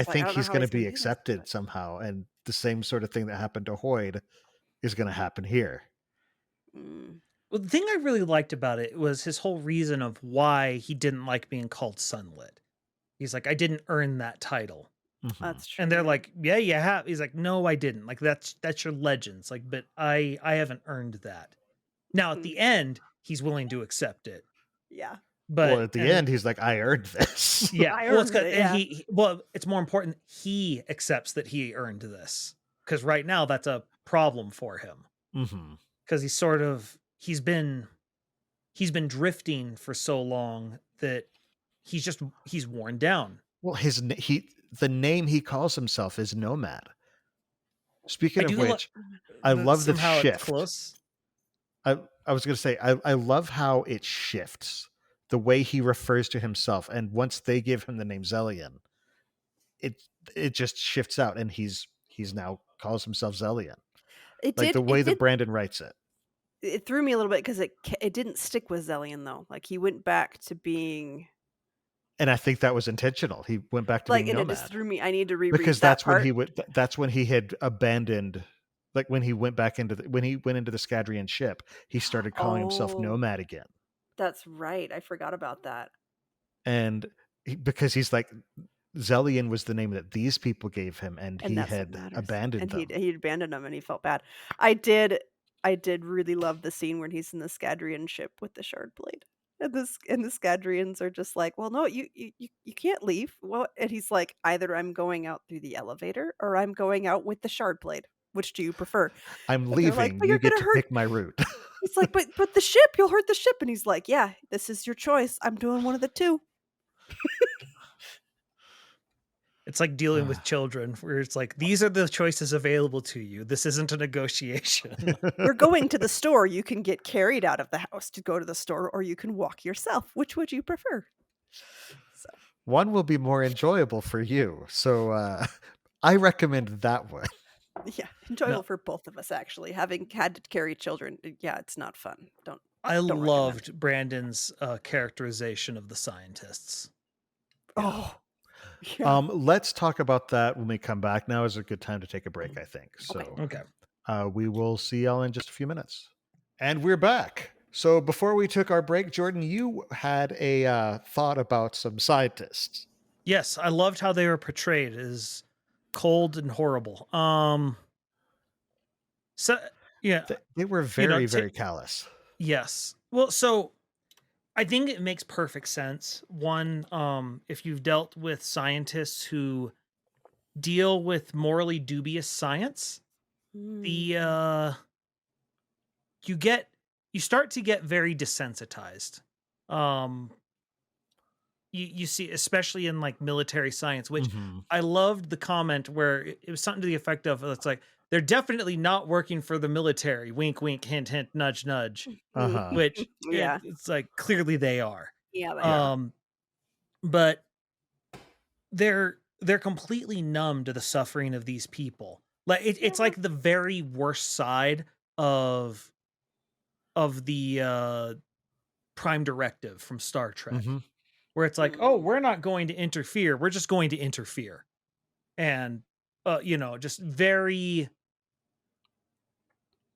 think he's going to be accepted somehow. And the same sort of thing that happened to Hoyd is going to happen here. Well, the thing I really liked about it was his whole reason of why he didn't like being called Sunlit. He's like, I didn't earn that title. That's true. And they're like, yeah, you have. He's like, no, I didn't. Like, that's your legends. Like, but I haven't earned that. Now at the end, he's willing to accept it. Yeah. But well, at the end, he's like, I earned this. Yeah. I Well, earned it, yeah. well, it's more important he accepts that he earned this. Because right now that's a problem for him. Because he's been drifting for so long that he's worn down. Well, the name he calls himself is Nomad. Speaking of which, I love the shift. Close. I was going to say, I love how it shifts the way he refers to himself. And once they give him the name Zellian, it just shifts out, and he's now calls himself Zellian. The way that Brandon writes it. It threw me a little bit because it didn't stick with Zellian though. Like he went back to being. And I think that was intentional. He went back to being Nomad. And it just threw me. I need to reread because that that's part. when he would. That's when he had abandoned. Like when he went back when he went into the Scadrian ship, he started calling himself Nomad again. That's right. I forgot about that. And because he's like, Zellian was the name that these people gave him, and he had abandoned them. He abandoned them, and he felt bad. I did really love the scene when he's in the Scadrian ship with the shard blade. And the Scadrians are just like, well, no, you can't leave. Well, and he's like, either I'm going out through the elevator or I'm going out with the shard blade. Which do you prefer? I'm leaving. Like, you get to pick my route. He's like, but the ship, you'll hurt the ship. And he's like, yeah, this is your choice. I'm doing one of the two. It's like dealing with children, where it's like, these are the choices available to you. This isn't a negotiation. We're going to the store. You can get carried out of the house to go to the store, or you can walk yourself. Which would you prefer? So. One will be more enjoyable for you. So I recommend that one. Yeah, enjoyable for both of us, actually. Having had to carry children, yeah, it's not fun. I loved Brandon's characterization of the scientists. Oh, yeah. Let's talk about that when we come back. Now is a good time to take a break, I think. So, okay. We will see y'all in just a few minutes. And we're back. So before we took our break, Jordan, you had a thought about some scientists. Yes, I loved how they were portrayed as cold and horrible. So yeah, they were very, very callous. Yes. Well, so I think it makes perfect sense. One, if you've dealt with scientists who deal with morally dubious science, you start to get very desensitized. You see, especially in like military science, which I loved the comment where it was something to the effect of, it's like, they're definitely not working for the military. Wink, wink, hint, hint, nudge, nudge. Which it's like, clearly they are. Yeah. They are. But they're completely numb to the suffering of these people. Like it's like the very worst side of the Prime Directive from Star Trek. Where it's like, oh, we're not going to interfere. We're just going to interfere. And, just very,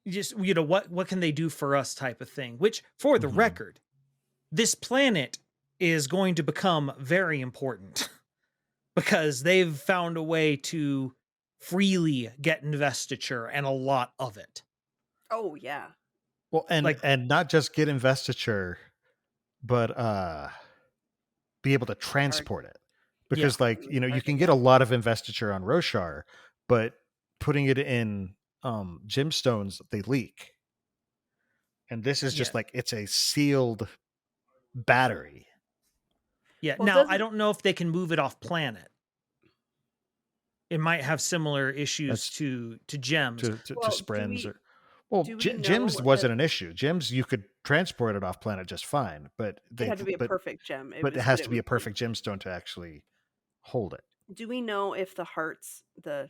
what can they do for us type of thing? Which, for the record, this planet is going to become very important because they've found a way to freely get investiture and a lot of it. Oh, yeah. Well, and not just get investiture, but be able to transport it, because you can get a lot of investiture on Roshar, but putting it in gemstones, they leak, and this is just like, it's a sealed battery. Now I don't know if they can move it off planet. It might have similar issues to gems, to sprens. Gems wasn't an issue. Gems, you could transport it off planet just fine, but it had to be a perfect gem. It has to be a perfect gemstone to actually hold it. Do we know if the hearts, the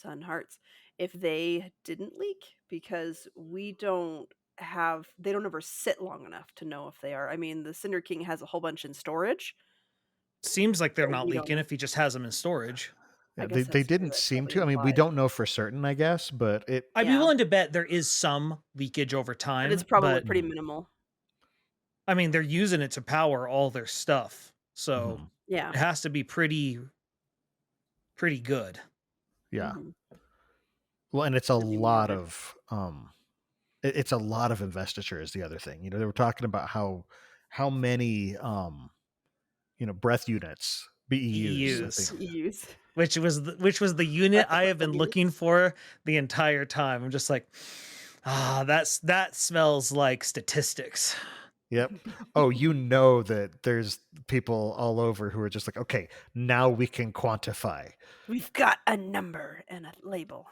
sun hearts, if they didn't leak? Because they don't ever sit long enough to know if they are. I mean, the Cinder King has a whole bunch in storage. Seems like they're not leaking if he just has them in storage. Yeah, they didn't seem to. I mean, we don't know for certain, I guess, but I'd be willing to bet there is some leakage over time. But it's probably pretty minimal. I mean, they're using it to power all their stuff. So Yeah. it has to be pretty good. Yeah. Mhm. Well, and it's a Could be lot morbid. of it's a lot of investiture is the other thing. They were talking about how many breath units, BEUs, I think. BEUs. Use. Which was the unit I have been looking for the entire time. I'm just like, that smells like statistics. Yep. Oh, that there's people all over who are just like, okay, now we can quantify. We've got a number and a label.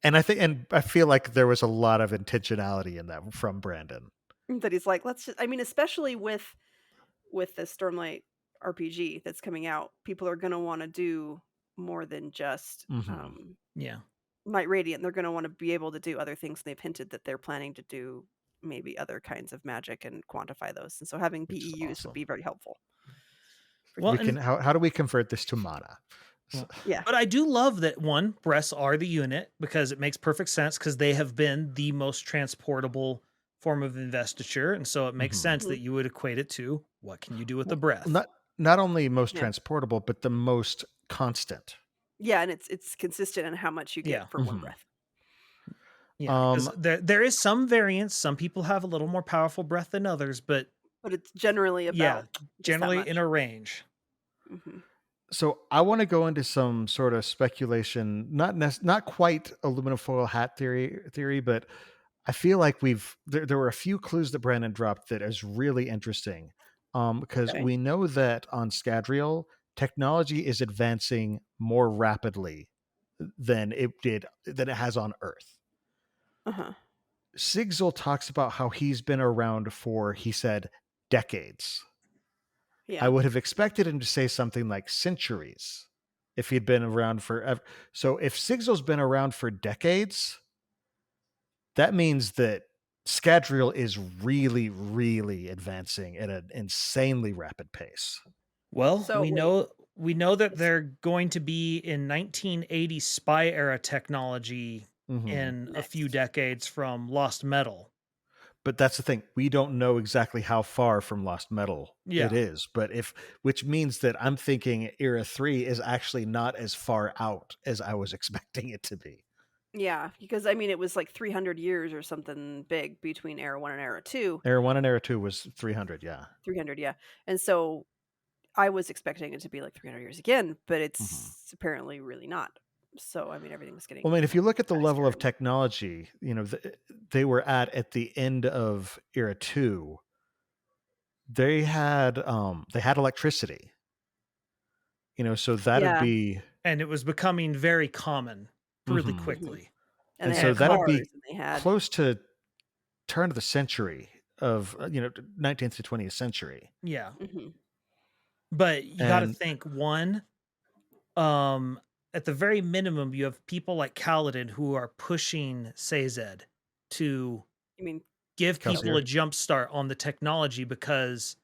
And I feel like there was a lot of intentionality in that from Brandon. That he's like, let's just, I mean, especially with the Stormlight RPG that's coming out, people are going to want to do more than just Yeah. Night Radiant. They're going to want to be able to do other things. They've hinted that they're planning to do maybe other kinds of magic and quantify those. And so having Which is BEUs awesome. would be very helpful. Well, how do we convert this to mana? Yeah. But I do love that breaths are the unit, because it makes perfect sense, because they have been the most transportable form of investiture, and so it makes sense that you would equate it to what can you do with the breath. Not only most transportable, but the most constant. Yeah, and it's consistent in how much you get for one breath. Yeah, because there is some variance. Some people have a little more powerful breath than others, but it's generally about generally in a range. So I want to go into some sort of speculation, not quite aluminum foil hat theory, but I feel like there were a few clues that Brandon dropped that is really interesting, because we know that on Scadrial, technology is advancing more rapidly than it has on Earth. Sigel talks about how he's been around for, he said, decades. Yeah. I would have expected him to say something like centuries if he'd been around forever. So if Sigel's been around for decades, that means that Scadrial is really, really advancing at an insanely rapid pace. Well, we know that they're going to be in 1980 spy era technology in a few decades from Lost Metal. But that's the thing. We don't know exactly how far from Lost Metal it is. But which means that I'm thinking Era 3 is actually not as far out as I was expecting it to be. Yeah, because I mean, it was like 300 years or something big between Era 1 and Era 2. Era 1 and Era 2 was 300, yeah. 300, yeah. And so I was expecting it to be like 300 years again, but it's apparently really not. So, I mean, everything was getting... Well, I mean, if you look at the level of technology, they were at the end of Era 2, they had electricity. So that'd be... And it was becoming very common really quickly. And so that'd be close to turn of the century of 19th to 20th century. Yeah. But you got to think, one, at the very minimum, you have people like Kaladin who are pushing Sazed to give people a jump start on the technology, because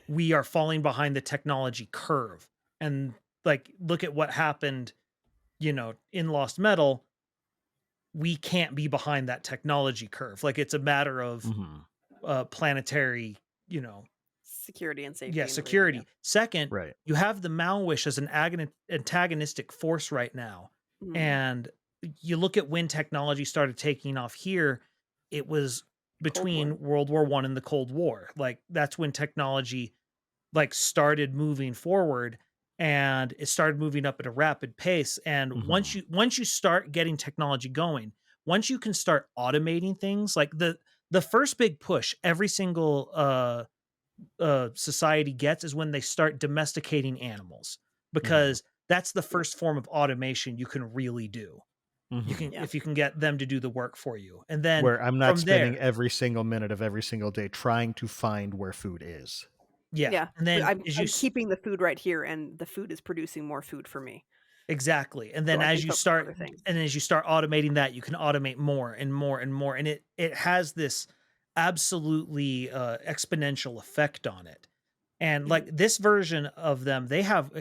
we are falling behind the technology curve. And like, look at what happened, in Lost Metal. We can't be behind that technology curve. Like, it's a matter of planetary, security and safety. Yeah, security. Second, you have the Malwish as an antagonistic force right now. And you look at when technology started taking off here, it was between World War I and the Cold War. Like, that's when technology started moving forward, and it started moving up at a rapid pace. And once you start getting technology going, once you can start automating things, like the first big push every single society gets is when they start domesticating animals, because that's the first form of automation you can really do. You can, if you can get them to do the work for you. And then where I'm not spending every single minute of every single day trying to find where food is. Yeah. And then I'm keeping the food right here, and the food is producing more food for me. Exactly. And then as you start automating that, you can automate more and more and more. And it has this absolutely exponential effect on it. And like this version of them, they have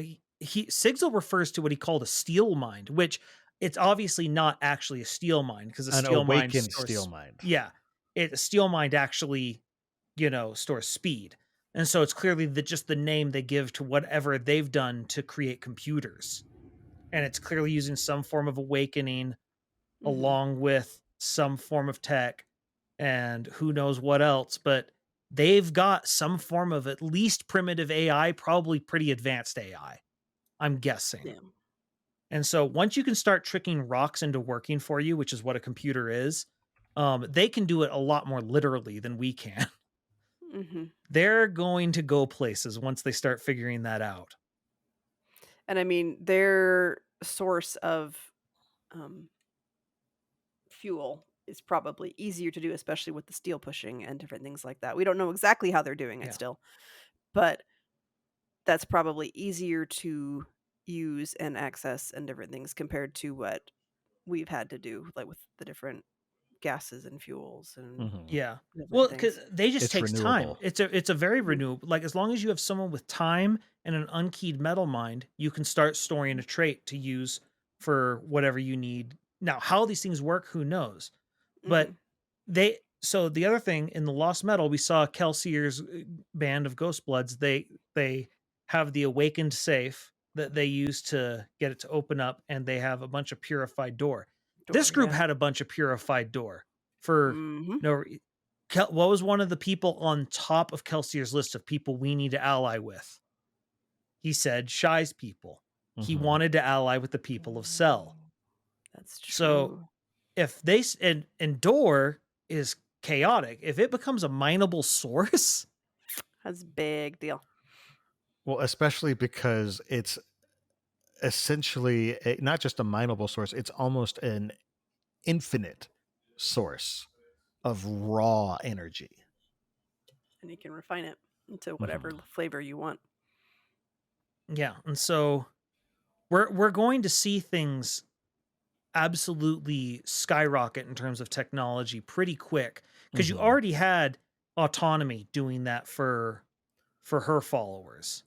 Sigel refers to what he called a steel mind, which it's obviously not actually a steel mind, because a steel mind steel mind. Yeah. A steel mind actually, stores speed. And so it's clearly just the name they give to whatever they've done to create computers. And it's clearly using some form of awakening along with some form of tech and who knows what else. But they've got some form of at least primitive AI, probably pretty advanced AI, I'm guessing. Yeah. And so once you can start tricking rocks into working for you, which is what a computer is, they can do it a lot more literally than we can. They're going to go places once they start figuring that out. And I mean, their source of fuel is probably easier to do, especially with the steel pushing and different things like that. We don't know exactly how they're doing it still, but that's probably easier to use and access and different things compared to what we've had to do, like with the different gases and fuels and Yeah. different Well, things. because they just It's takes time. renewable. It's a very renewable. Like as long as you have someone with time and an unkeyed metal mind, you can start storing a trait to use for whatever you need. Now, how these things work, who knows? But so the other thing in the Lost Metal, we saw Kelsier's band of Ghost Bloods. They have the awakened safe that they use to get it to open up, and they have a bunch of purified door. This group had a bunch of purified door for no. What was one of the people on top of Kelsier's list of people we need to ally with? He said Shy's people. He wanted to ally with the people of Cell. That's true. So if they and door is chaotic, if it becomes a mineable source, that's a big deal. Well, especially because it's essentially not just a mineable source, it's almost an infinite source of raw energy. And you can refine it into whatever flavor you want. Yeah, and so we're going to see things absolutely skyrocket in terms of technology pretty quick, because you already had autonomy doing that for her followers.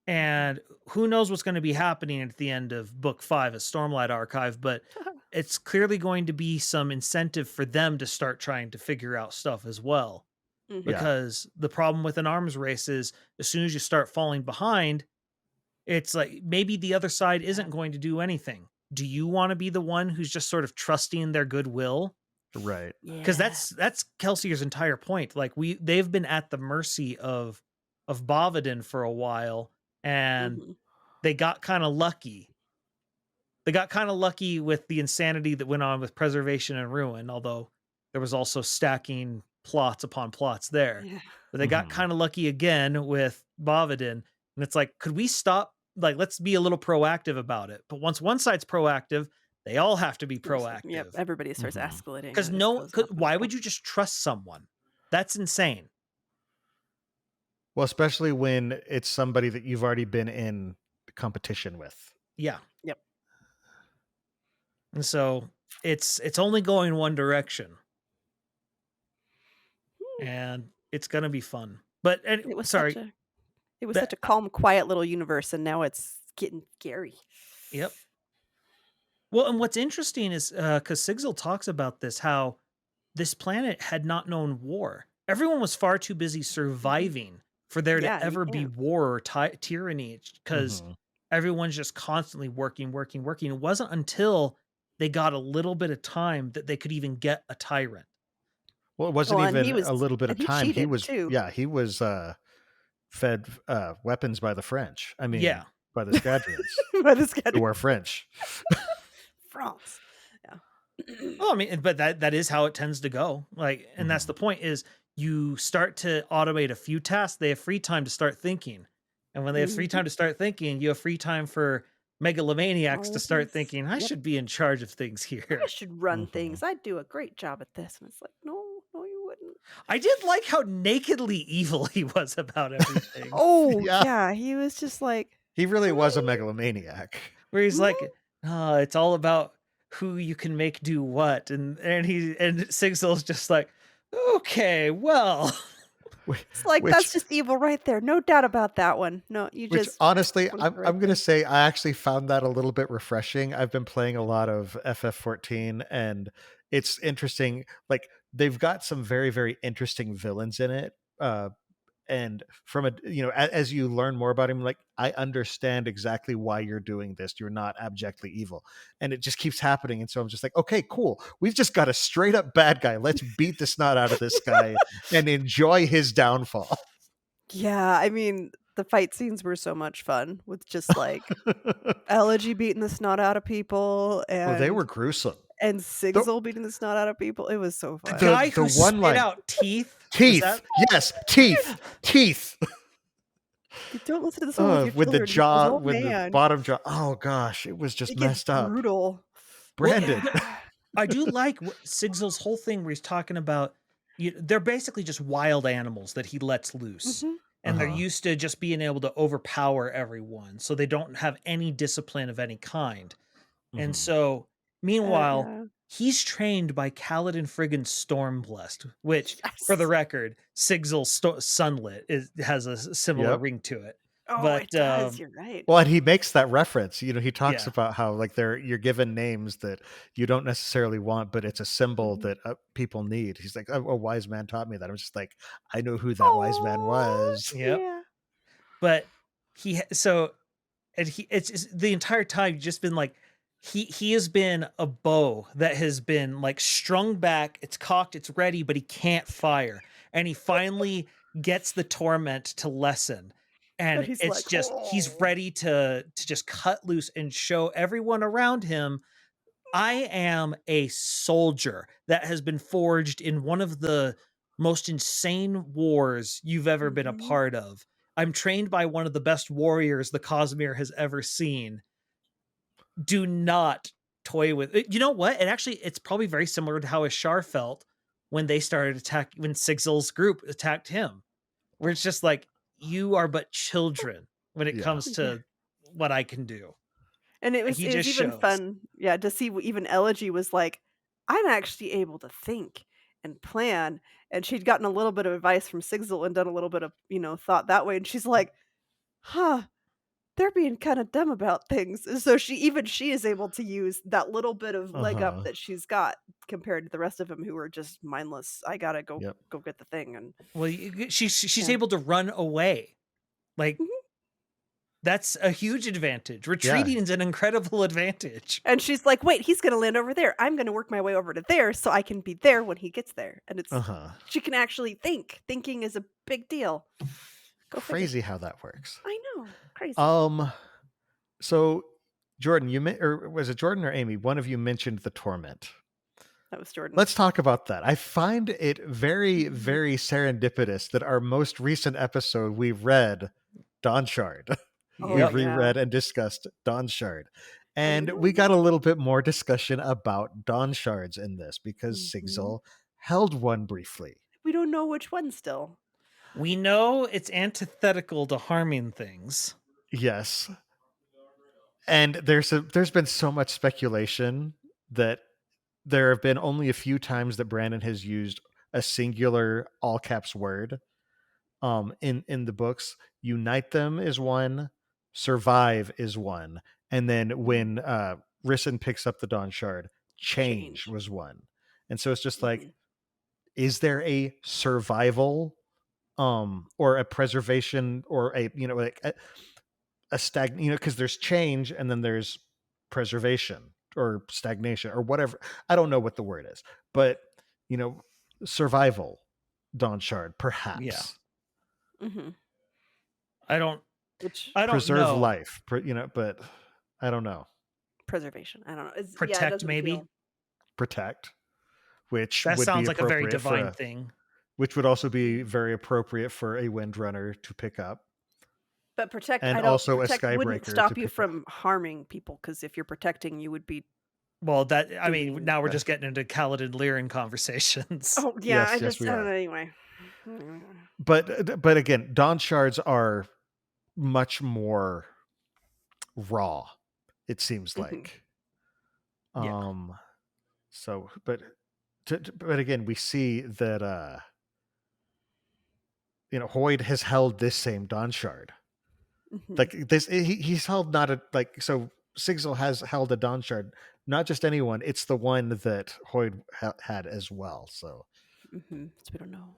And who knows what's going to be happening at the end of book 5 of Stormlight Archive, but it's clearly going to be some incentive for them to start trying to figure out stuff as well. Because the problem with an arms race is as soon as you start falling behind, it's like maybe the other side isn't going to do anything. Do you want to be the one who's just sort of trusting their goodwill? Right. Because that's Kelsier's entire point. Like they've been at the mercy of Bovadin for a while, and they got kind of lucky. They got kind of lucky with the insanity that went on with Preservation and Ruin, although there was also stacking plots upon plots there. But they got kind of lucky again with Bovadin. And it's like, could we stop? Like, let's be a little proactive about it. But once one side's proactive, they all have to be proactive. Yep, everybody starts escalating. Because why would you just trust someone? That's insane. Well, especially when it's somebody that you've already been in competition with. Yeah. Yep. And so it's only going one direction. And it's going to be fun. But it was such a calm, quiet little universe, and now it's getting scary. Yep. Well, and what's interesting is because Sigel talks about this, how this planet had not known war. Everyone was far too busy surviving for there to ever be war or tyranny, because everyone's just constantly working. It wasn't until they got a little bit of time that they could even get a tyrant. Well, it wasn't even a little bit of time. He was fed weapons by the French. I mean, by the Zadrinz. By the Zadrinz. Who are French. France. Yeah. Well, I mean, but that is how it tends to go. Like, and that's the point, is you start to automate a few tasks, they have free time to start thinking. And when they have free time to start thinking, you have free time for megalomaniacs to start thinking, I should be in charge of things here. I should run things. I'd do a great job at this. And it's like, no, you wouldn't. I did like how nakedly evil he was about everything. Yeah. He was just like... He really was a megalomaniac. Where he's like, it's all about who you can make do what. And Sigel's just like, okay, well... It's like, that's just evil right there. No doubt about that one. No, honestly, I'm going to say I actually found that a little bit refreshing. I've been playing a lot of FF14, and it's interesting. Like, they've got some very, very interesting villains in it. And from a, as you learn more about him, like, I understand exactly why you're doing this. You're not abjectly evil. And it just keeps happening. And so I'm just like, okay, cool. We've just got a straight up bad guy. Let's beat the snot out of this guy and enjoy his downfall. Yeah, I mean, the fight scenes were so much fun with just like Elegy beating the snot out of people and they were gruesome. And Sigel beating the snot out of people. It was so fun. The guy who spit out teeth. Yes, teeth. You don't listen to the song with the jaw, with the bottom jaw. Oh gosh, it was just messed up. Brutal. Brandon. I do like Sigel's whole thing where he's talking about, they're basically just wild animals that he lets loose. Mm-hmm. And they're used to just being able to overpower everyone. So they don't have any discipline of any kind. Mm-hmm. And so, meanwhile, he's trained by Kaladin friggin' Stormblessed, which, for the record, Sigel's Sunlit has a similar ring to it. Oh, but, it does. You're right. Well, and he makes that reference. He talks about how like you're given names that you don't necessarily want, but it's a symbol that people need. He's like, a wise man taught me that. I'm just like, I know who that wise man was. Yep. Yeah. But it's the entire time just been like, he has been a bow that has been like strung back. It's cocked, it's ready, but he can't fire. And he finally gets the torment to lessen. And it's like, just, he's ready to just cut loose and show everyone around him, I am a soldier that has been forged in one of the most insane wars you've ever been a part of. I'm trained by one of the best warriors the Cosmere has ever seen. Do not toy with it. You know what? It's probably very similar to how Ashar felt when they started when Sigel's group attacked him. Where it's just like, you are but children when it comes to what I can do. And it was even fun, to see even Elegy was like, I'm actually able to think and plan. And she'd gotten a little bit of advice from Sigel and done a little bit of, thought that way. And she's like, they're being kind of dumb about things. And so she is able to use that little bit of leg up that she's got compared to the rest of them who are just mindless. I gotta go get the thing. And she's able to run away. Like that's a huge advantage. Retreating is an incredible advantage. And she's like, wait, he's gonna land over there. I'm gonna work my way over to there so I can be there when he gets there. And it's she can actually think. Thinking is a big deal. Crazy how that works. I know. Crazy. So Jordan, or was it Jordan or Amy? One of you mentioned the torment. That was Jordan. Let's talk about that. I find it very, very serendipitous that our most recent episode we read Dawn Shard. We reread and discussed Dawn Shard. And we got a little bit more discussion about Dawn Shards in this because Sigel held one briefly. We don't know which one still. We know it's antithetical to harming things. Yes. And there's been so much speculation that there have been only a few times that Brandon has used a singular all caps word in the books. Unite them is one, survive is one. And then when Rison picks up the Dawn Shard, change was one. And so it's just like, is there a survival or a preservation or a, like a because there's change and then there's preservation or stagnation or whatever. I don't know what the word is, but survival, Dawn Shard, perhaps. Yeah. I don't preserve know. life, but I don't know. Preservation. I don't know. Protect, maybe. Protect, which that would sounds be like a very divine thing. Which would also be very appropriate for a Windrunner to pick up. But protect, and also protect a Skybreaker wouldn't stop you from harming people, because if you're protecting, you would be. Well, now we're just getting into Kaladin Lyran conversations. Oh yeah, I don't know anyway. But again, Dawn Shards are much more raw. It seems like. So, but again, we see that. Hoyd has held this same Dawn Shard. Like this, he's held so Sigel has held a Dawn Shard, not just anyone. It's the one that Hoyd had as well. So, we don't know.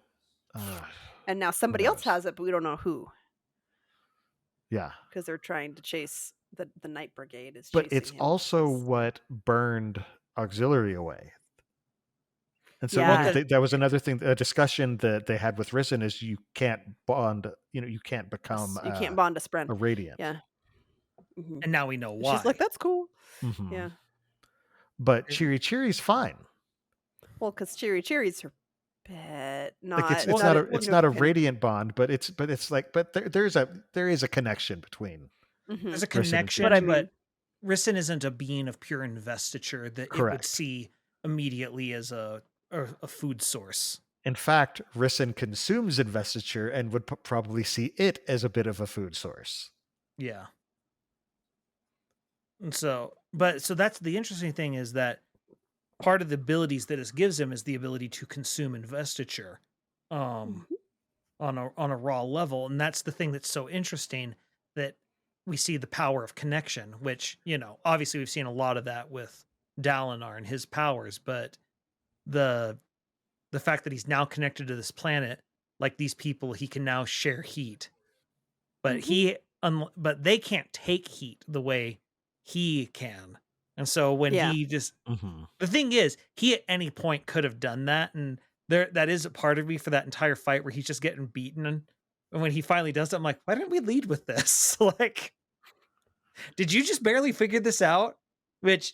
And now somebody else has it, but we don't know who. Yeah. Because they're trying to chase the Night Brigade is But chasing it's him. also what burned Auxiliary away. And so Yeah. that was another thing, a discussion that they had with Risen is you can't bond, you can't become You can't bond a Spren. a Radiant. Yeah. Mm-hmm. And now we know why. She's like, that's cool. Mm-hmm. Yeah. But Cheery Cheery's fine. Well, because Cheery Cheery's her pet. Not, like it's not a Radiant bond, but there is a connection between. Mm-hmm. There's a connection, but Risen isn't a being of pure investiture that it would see immediately as a food source. In fact, Risen consumes investiture and would probably see it as a bit of a food source. Yeah. And so that's the interesting thing, is that part of the abilities that it gives him is the ability to consume investiture on a raw level. And that's the thing that's so interesting, that we see the power of connection, which, obviously we've seen a lot of that with Dalinar and his powers, but the fact that he's now connected to this planet, like these people, he can now share heat, but but they can't take heat the way he can. And so when he just, the thing is, he at any point could have done that. And that is a part of me for that entire fight where he's just getting beaten. And when he finally does it, I'm like, why didn't we lead with this? Like, did you just barely figure this out? But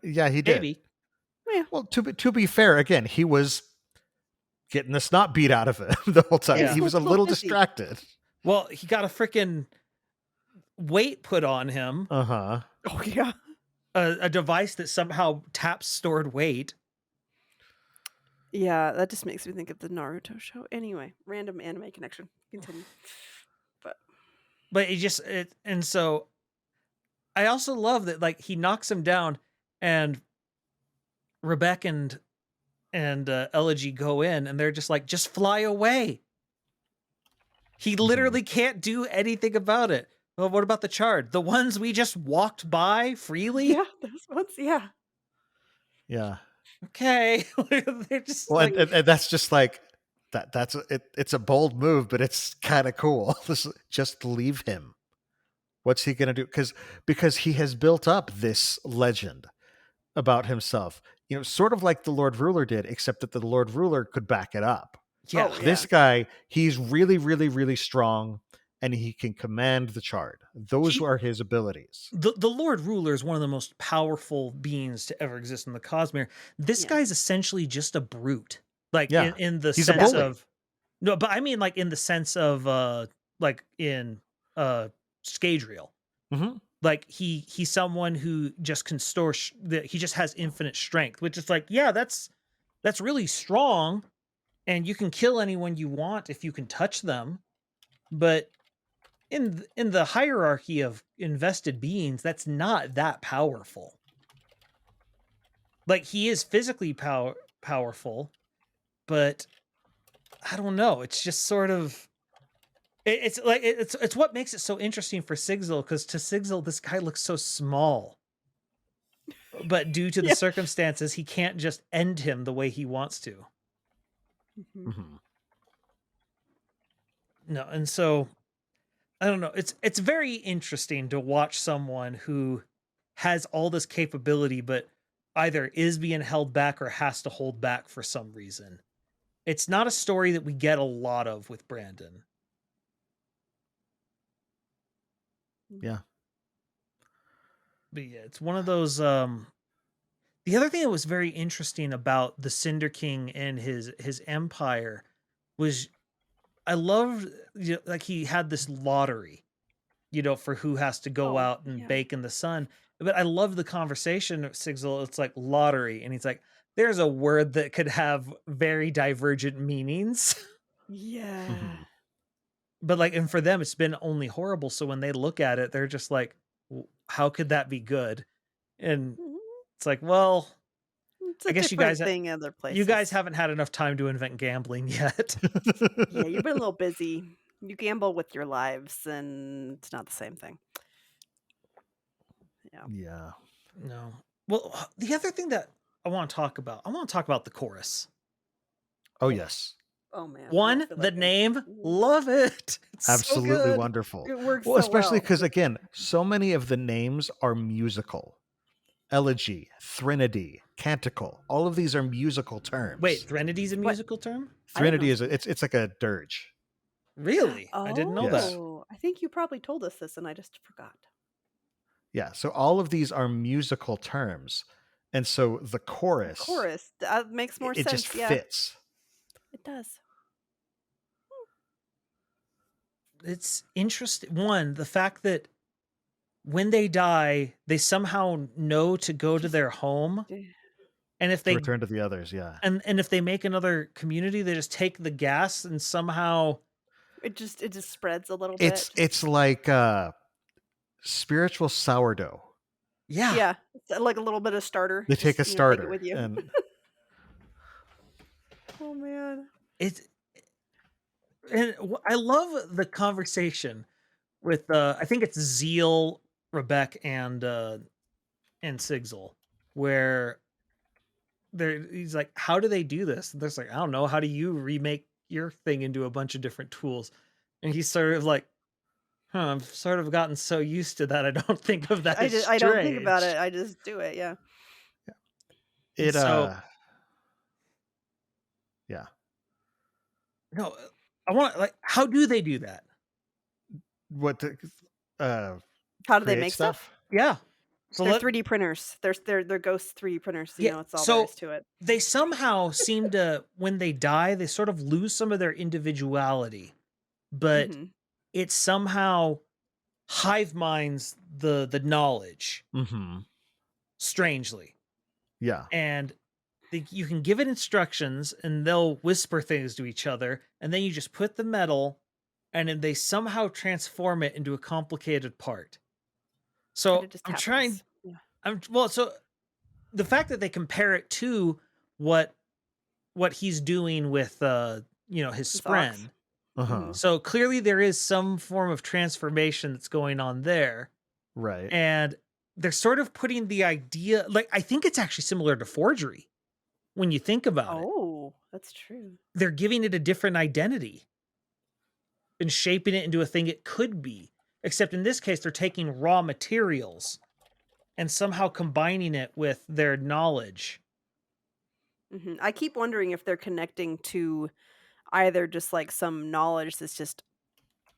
yeah, he did. Maybe. Yeah. Well, to be fair, again, he was getting the snot beat out of him the whole time. Yeah. He was a little distracted. Well, he got a freaking weight put on him. Uh-huh. Oh, yeah. A device that somehow taps stored weight. Yeah, that just makes me think of the Naruto show. Anyway, random anime connection. Continue. But and so I also love that, like, he knocks him down, and Rebecca and Elegy go in, and they're just like, just fly away. He literally can't do anything about it. Well, what about the Charred? The ones we just walked by freely? Yeah, those ones, yeah. Yeah. Okay. They're just and that's just like that's it's a bold move, but it's kind of cool. Just leave him. What's he gonna do? Because he has built up this legend about himself, sort of like the Lord Ruler did, except that the Lord Ruler could back it up. Yeah. This guy, he's really, really, really strong, and he can command the Charred. Those are his abilities. The Lord Ruler is one of the most powerful beings to ever exist in the Cosmere. This guy's essentially just a brute. Like, in the sense of... No, but I mean, like, in the sense of, like, in Scadrial. Mm-hmm. Like, he's someone who just can store... he just has infinite strength, which is like, yeah, that's really strong, and you can kill anyone you want if you can touch them. But in the hierarchy of invested beings, that's not that powerful. Like, he is physically powerful, but I don't know. It's just sort of... It's like it's what makes it so interesting for Sigel, because to Sigel, this guy looks so small. But due to the circumstances, he can't just end him the way he wants to. Mm-hmm. No, and so I don't know. It's very interesting to watch someone who has all this capability, but either is being held back or has to hold back for some reason. It's not a story that we get a lot of with Brandon. Yeah. But yeah, it's one of those... The other thing that was very interesting about the Cinder King and his empire was, I loved, like, he had this lottery, for who has to go out and bake in the sun. But I love the conversation of Sigel. It's like lottery, and he's like, there's a word that could have very divergent meanings. Yeah. Mm-hmm. But like, and for them, it's been only horrible. So when they look at it, they're just like, how could that be good? And it's like, well, I guess you guys haven't had enough time to invent gambling yet. Yeah, you've been a little busy. You gamble with your lives, and it's not the same thing. Yeah. No. Well, the other thing that I want to talk about the chorus. Oh, yes. Oh man. One, the name, love it. It's Absolutely so good. wonderful. It works Well, so especially well. because, again, so many of the names are musical. Elegy, Threnody, Canticle. All of these are musical terms. Wait, Threnity's a What? musical term? Threnody is it's like a dirge. Really? I didn't know that. Oh, I think you probably told us this and I just forgot. Yeah, so all of these are musical terms. And so the chorus, That makes more it sense. just Yeah, fits. it does. It's interesting. One, the fact that when they die, they somehow know to go to their home. And if To they return to the others, yeah. and if they make another community, they just take the gas and somehow It just spreads a little bit. It's like spiritual sourdough. Yeah, it's like a little bit of starter. They take a Take starter it with you. and Oh man. I love the conversation with I think it's Zeal, Rebecca, and Sigel, where he's like, how do they do this? And they're like, I don't know. How do you remake your thing into a bunch of different tools? And he's sort of like, I've sort of gotten so used to that. I don't think of that as I don't think about strange." it. I just do it. Yeah. it So- yeah. No, I want how do they do that? What the, How do they create make stuff? Yeah. So They're 3D printers. They're ghost 3D printers. You Yeah, know, it's all so- there is to it. they somehow seem to, when they die, they sort of lose some of their individuality, but Mhm. it somehow hive minds the knowledge strangely. Yeah. And you can give it instructions and they'll whisper things to each other, and then you just put the metal and then they somehow transform it into a complicated part. So And it just I'm happens. trying Yeah. so the fact that they compare it to what he's doing with his His spren. ox. Uh-huh. So clearly there is some form of transformation that's going on there. Right. And they're sort of putting the idea, like, I think it's actually similar to forgery when you think about it. Oh, that's true. They're giving it a different identity and shaping it into a thing it could be. Except in this case, they're taking raw materials and somehow combining it with their knowledge. Mhm. I keep wondering if they're connecting to either just like some knowledge that's just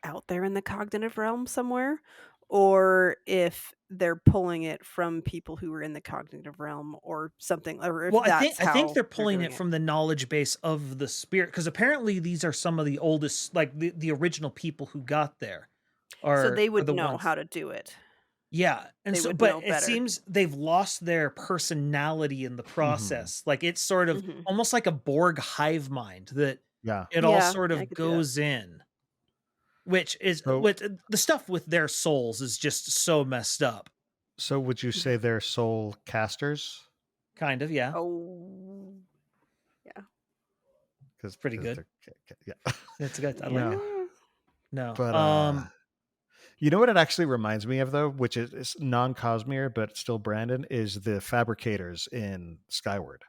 out there in the cognitive realm somewhere, or if they're pulling it from people who are in the cognitive realm or something, or if Well, that's I think how they're pulling doing it from the knowledge base of the spirit, because apparently these are some of the oldest, like the original people who got there. So they are would the know ones. how to do it. Yeah, and They so, would but know it better. seems they've lost their personality in the process. Like it's sort of Mhm. almost like a Borg hive mind that Yeah. it all Yeah, sort I of could see that. goes in, which is So- what the stuff with their souls is just so messed up. So would you say they're soul casters? Kind of, yeah. Oh, Because Pretty good. Yeah. It's good. I like Yeah. it. No, But you know what it actually reminds me of, though, which is non-Cosmere but still Brandon, is the fabricators in Skyward,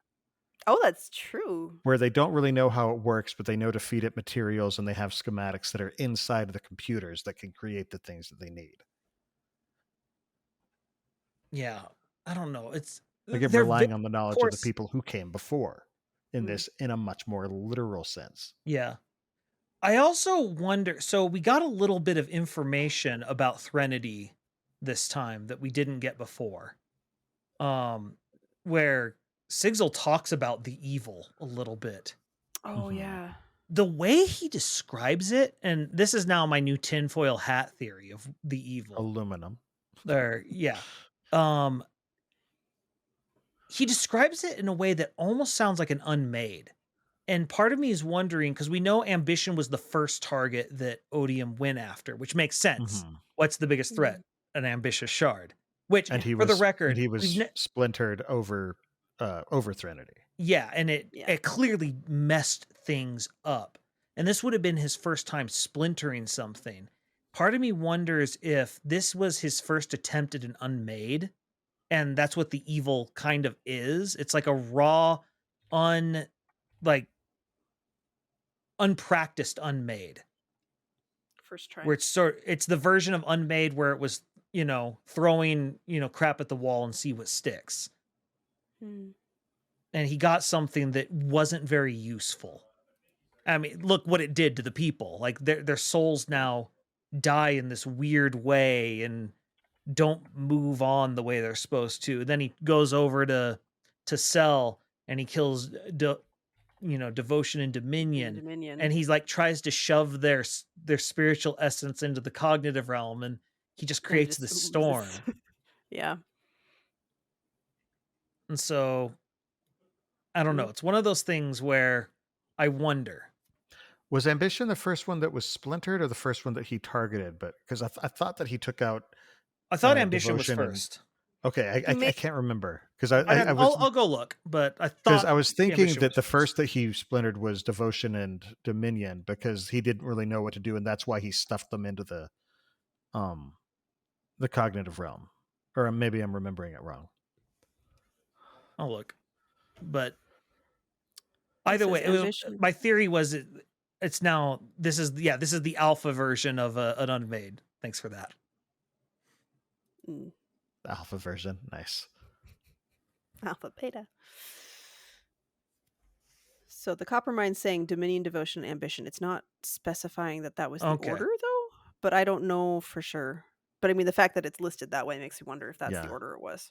Oh, that's true. where they don't really know how it works, but they know to feed it materials, and they have schematics that are inside of the computers that can create the things that they need. yeah. I don't know. It's Again, they're relying ve- on the knowledge of course- the people who came before in Mm. this, in a much more literal sense. Yeah. I also wonder, so we got a little bit of information about Threnody this time that we didn't get before. Where Sigel talks about the evil a little bit. Oh, Mhm. yeah. The way he describes it, and this is now my new tinfoil hat theory of the evil. Aluminum. Yeah. He describes it in a way that almost sounds like an unmade. And part of me is wondering, because we know ambition was the first target that Odium went after, which makes sense. Mhm. What's the biggest threat? An ambitious shard. Which, And he for was, the record, and he was we've splintered over Threnody. yeah, and Yeah. it clearly messed things up. And this would have been his first time splintering something. Part of me wonders if this was his first attempt at an unmade, and that's what the evil kind of is. It's like a raw, like unpracticed Unmade. First try. Where it's the version of Unmade where it was, throwing, crap at the wall and see what sticks. And he got something that wasn't very useful. I mean, look what it did to the people. Like their souls now die in this weird way and don't move on the way they're supposed to. Then he goes over to Cell and he kills Devotion and Dominion. And he's like tries to shove their spiritual essence into the cognitive realm, and he just creates this storm. Yeah. And so I don't know. It's one of those things where I wonder. Was Ambition the first one that was splintered, or the first one that he targeted? But because I thought that he took out. I thought Ambition was first. Okay, I can't remember because I'll go look, but I thought because I was thinking that the first that he splintered was Devotion and Dominion because he didn't really know what to do, and that's why he stuffed them into the cognitive realm. Or maybe I'm remembering it wrong. I'll look, but either way, my theory was it's now this is the alpha version of an Unmade. Thanks for that. The alpha version, nice. Alpha beta. So the Coppermind saying Dominion, Devotion, Ambition. It's not specifying that was the order though, but I don't know for sure. But I mean, the fact that it's listed that way makes me wonder if that's the order it was.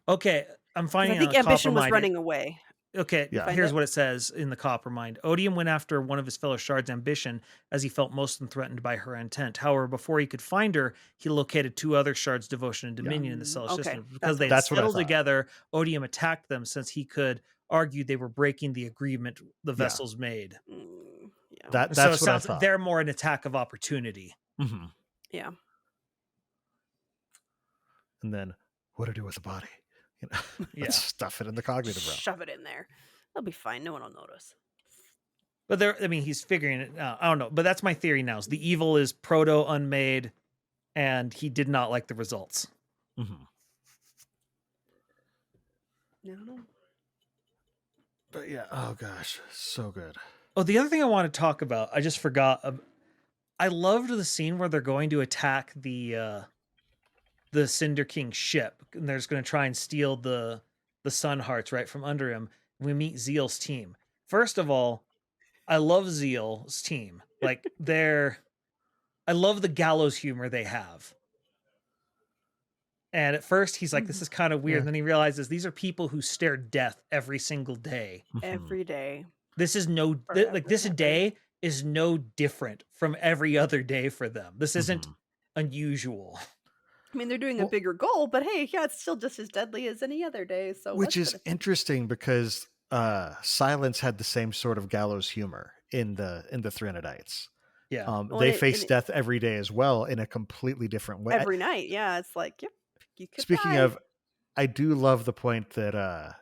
Okay, I'm finding. I think Ambition was running away. Okay, here's what it says in the Coppermind. Odium went after one of his fellow shards, Ambition, as he felt most threatened by her intent. However, before he could find her, he located two other shards, Devotion and Dominion, in the Cellar system. Because they settled together, Odium attacked them since he could argue they were breaking the agreement the vessels made. That's so it what sounds I thought. They're more an attack of opportunity. Mm-hmm. Yeah. And then, what to do with the body? Let's stuff it in the cognitive realm. Shove it in there. That'll be fine. No one will notice. But he's figuring it out. I don't know. But that's my theory now. Is the evil is proto Unmade, and he did not like the results. Mm-hmm. No. But yeah, oh gosh, so good. Oh, the other thing I want to talk about, I just forgot. I loved the scene where they're going to attack the Cinder King ship, and they're just going to try and steal the Sun Hearts right from under him. We meet Zeal's team. First of all, I love Zeal's team. Like I love the gallows humor they have. And at first he's like, this is kind of weird. And then he realizes these are people who stare death every single day. Every day. This is this day is no different from every other day for them. This isn't unusual. I mean, they're doing a bigger goal, but hey, it's still just as deadly as any other day. So, which is interesting because Silence had the same sort of gallows humor in the Threnodites. Yeah, they face death every day as well in a completely different way. Every night, yeah, it's like, yep. You could Speaking die. of, I do love the point that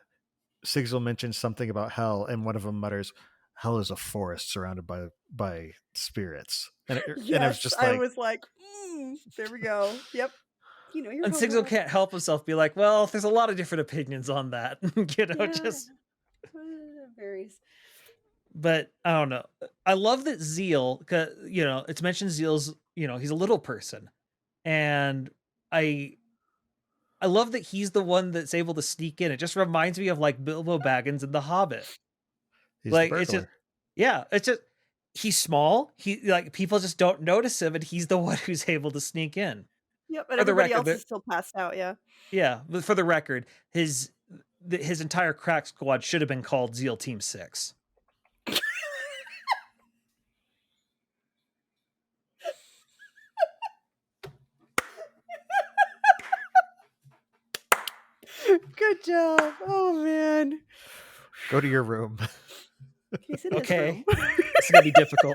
Sigel mentions something about hell, and one of them mutters, "Hell is a forest surrounded by spirits." And and I was just like, I was like, there we go. Yep. And Sigel can't help himself be like, well, there's a lot of different opinions on that. Just varies. But I don't know. I love that Zeal, because it's mentioned Zeal's, he's a little person, and I love that he's the one that's able to sneak in. It just reminds me of like Bilbo Baggins in The Hobbit. He's like the it's just he's small. He people just don't notice him, and he's the one who's able to sneak in. Yep, and everybody else is still passed out. Yeah. Yeah, but for the record, his entire crack squad should have been called Zeal Team 6. Good job. Oh man. Go to your room. He's in okay. his room. It's gonna be difficult.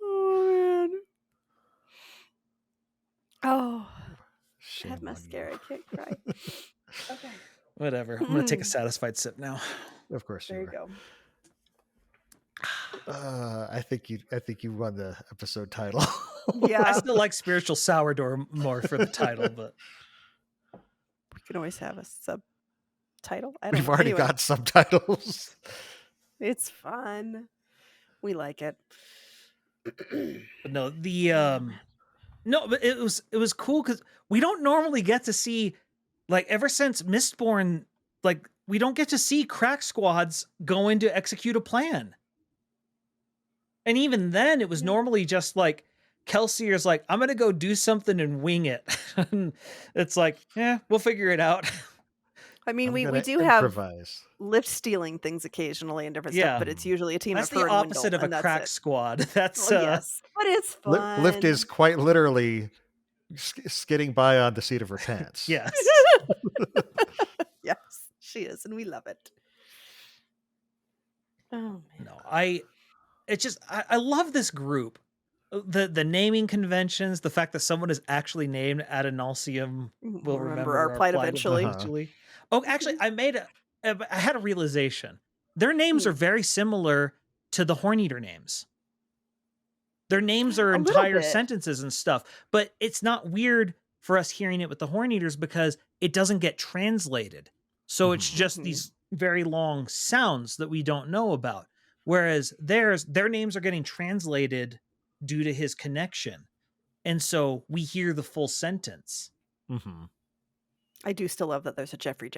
Oh man. Oh. Shame I have mascara. I can't cry. Okay. Whatever. I'm gonna take a satisfied sip now. Of course. There you go. I think you won the episode title. Yeah. I still like Spiritual Sourdough more for the title, but we can always have a subtitle. We've already got subtitles. It's fun. We like it. But no, but it was cool because we don't normally get to see, like, ever since Mistborn, like, we don't get to see crack squads go in to execute a plan. And even then, it was normally just like Kelsier's like, I'm gonna go do something and wing it. It's like, yeah, we'll figure it out. I mean, I'm we gonna do have improvise. lift stealing things occasionally and different Yeah. stuff, but it's usually a team That's of the her and opposite Wendell, of a and that's crack it. squad. That's Oh, yes, but it's fun. Lift is quite literally skidding by on the seat of her pants. yes. Yes, she is, and we love it. Oh man. No, I love this group. The naming conventions, the fact that someone is actually named Ad Analsium will remember our plight eventually. eventually. Oh, actually, I had a realization. Their names are very similar to the Horneater names. Their names are A little entire bit. sentences and stuff, but it's not weird for us hearing it with the Horneaters because it doesn't get translated. So it's just these very long sounds that we don't know about. Whereas their names are getting translated due to his connection. And so we hear the full sentence. I do still love that there's a Jeffrey.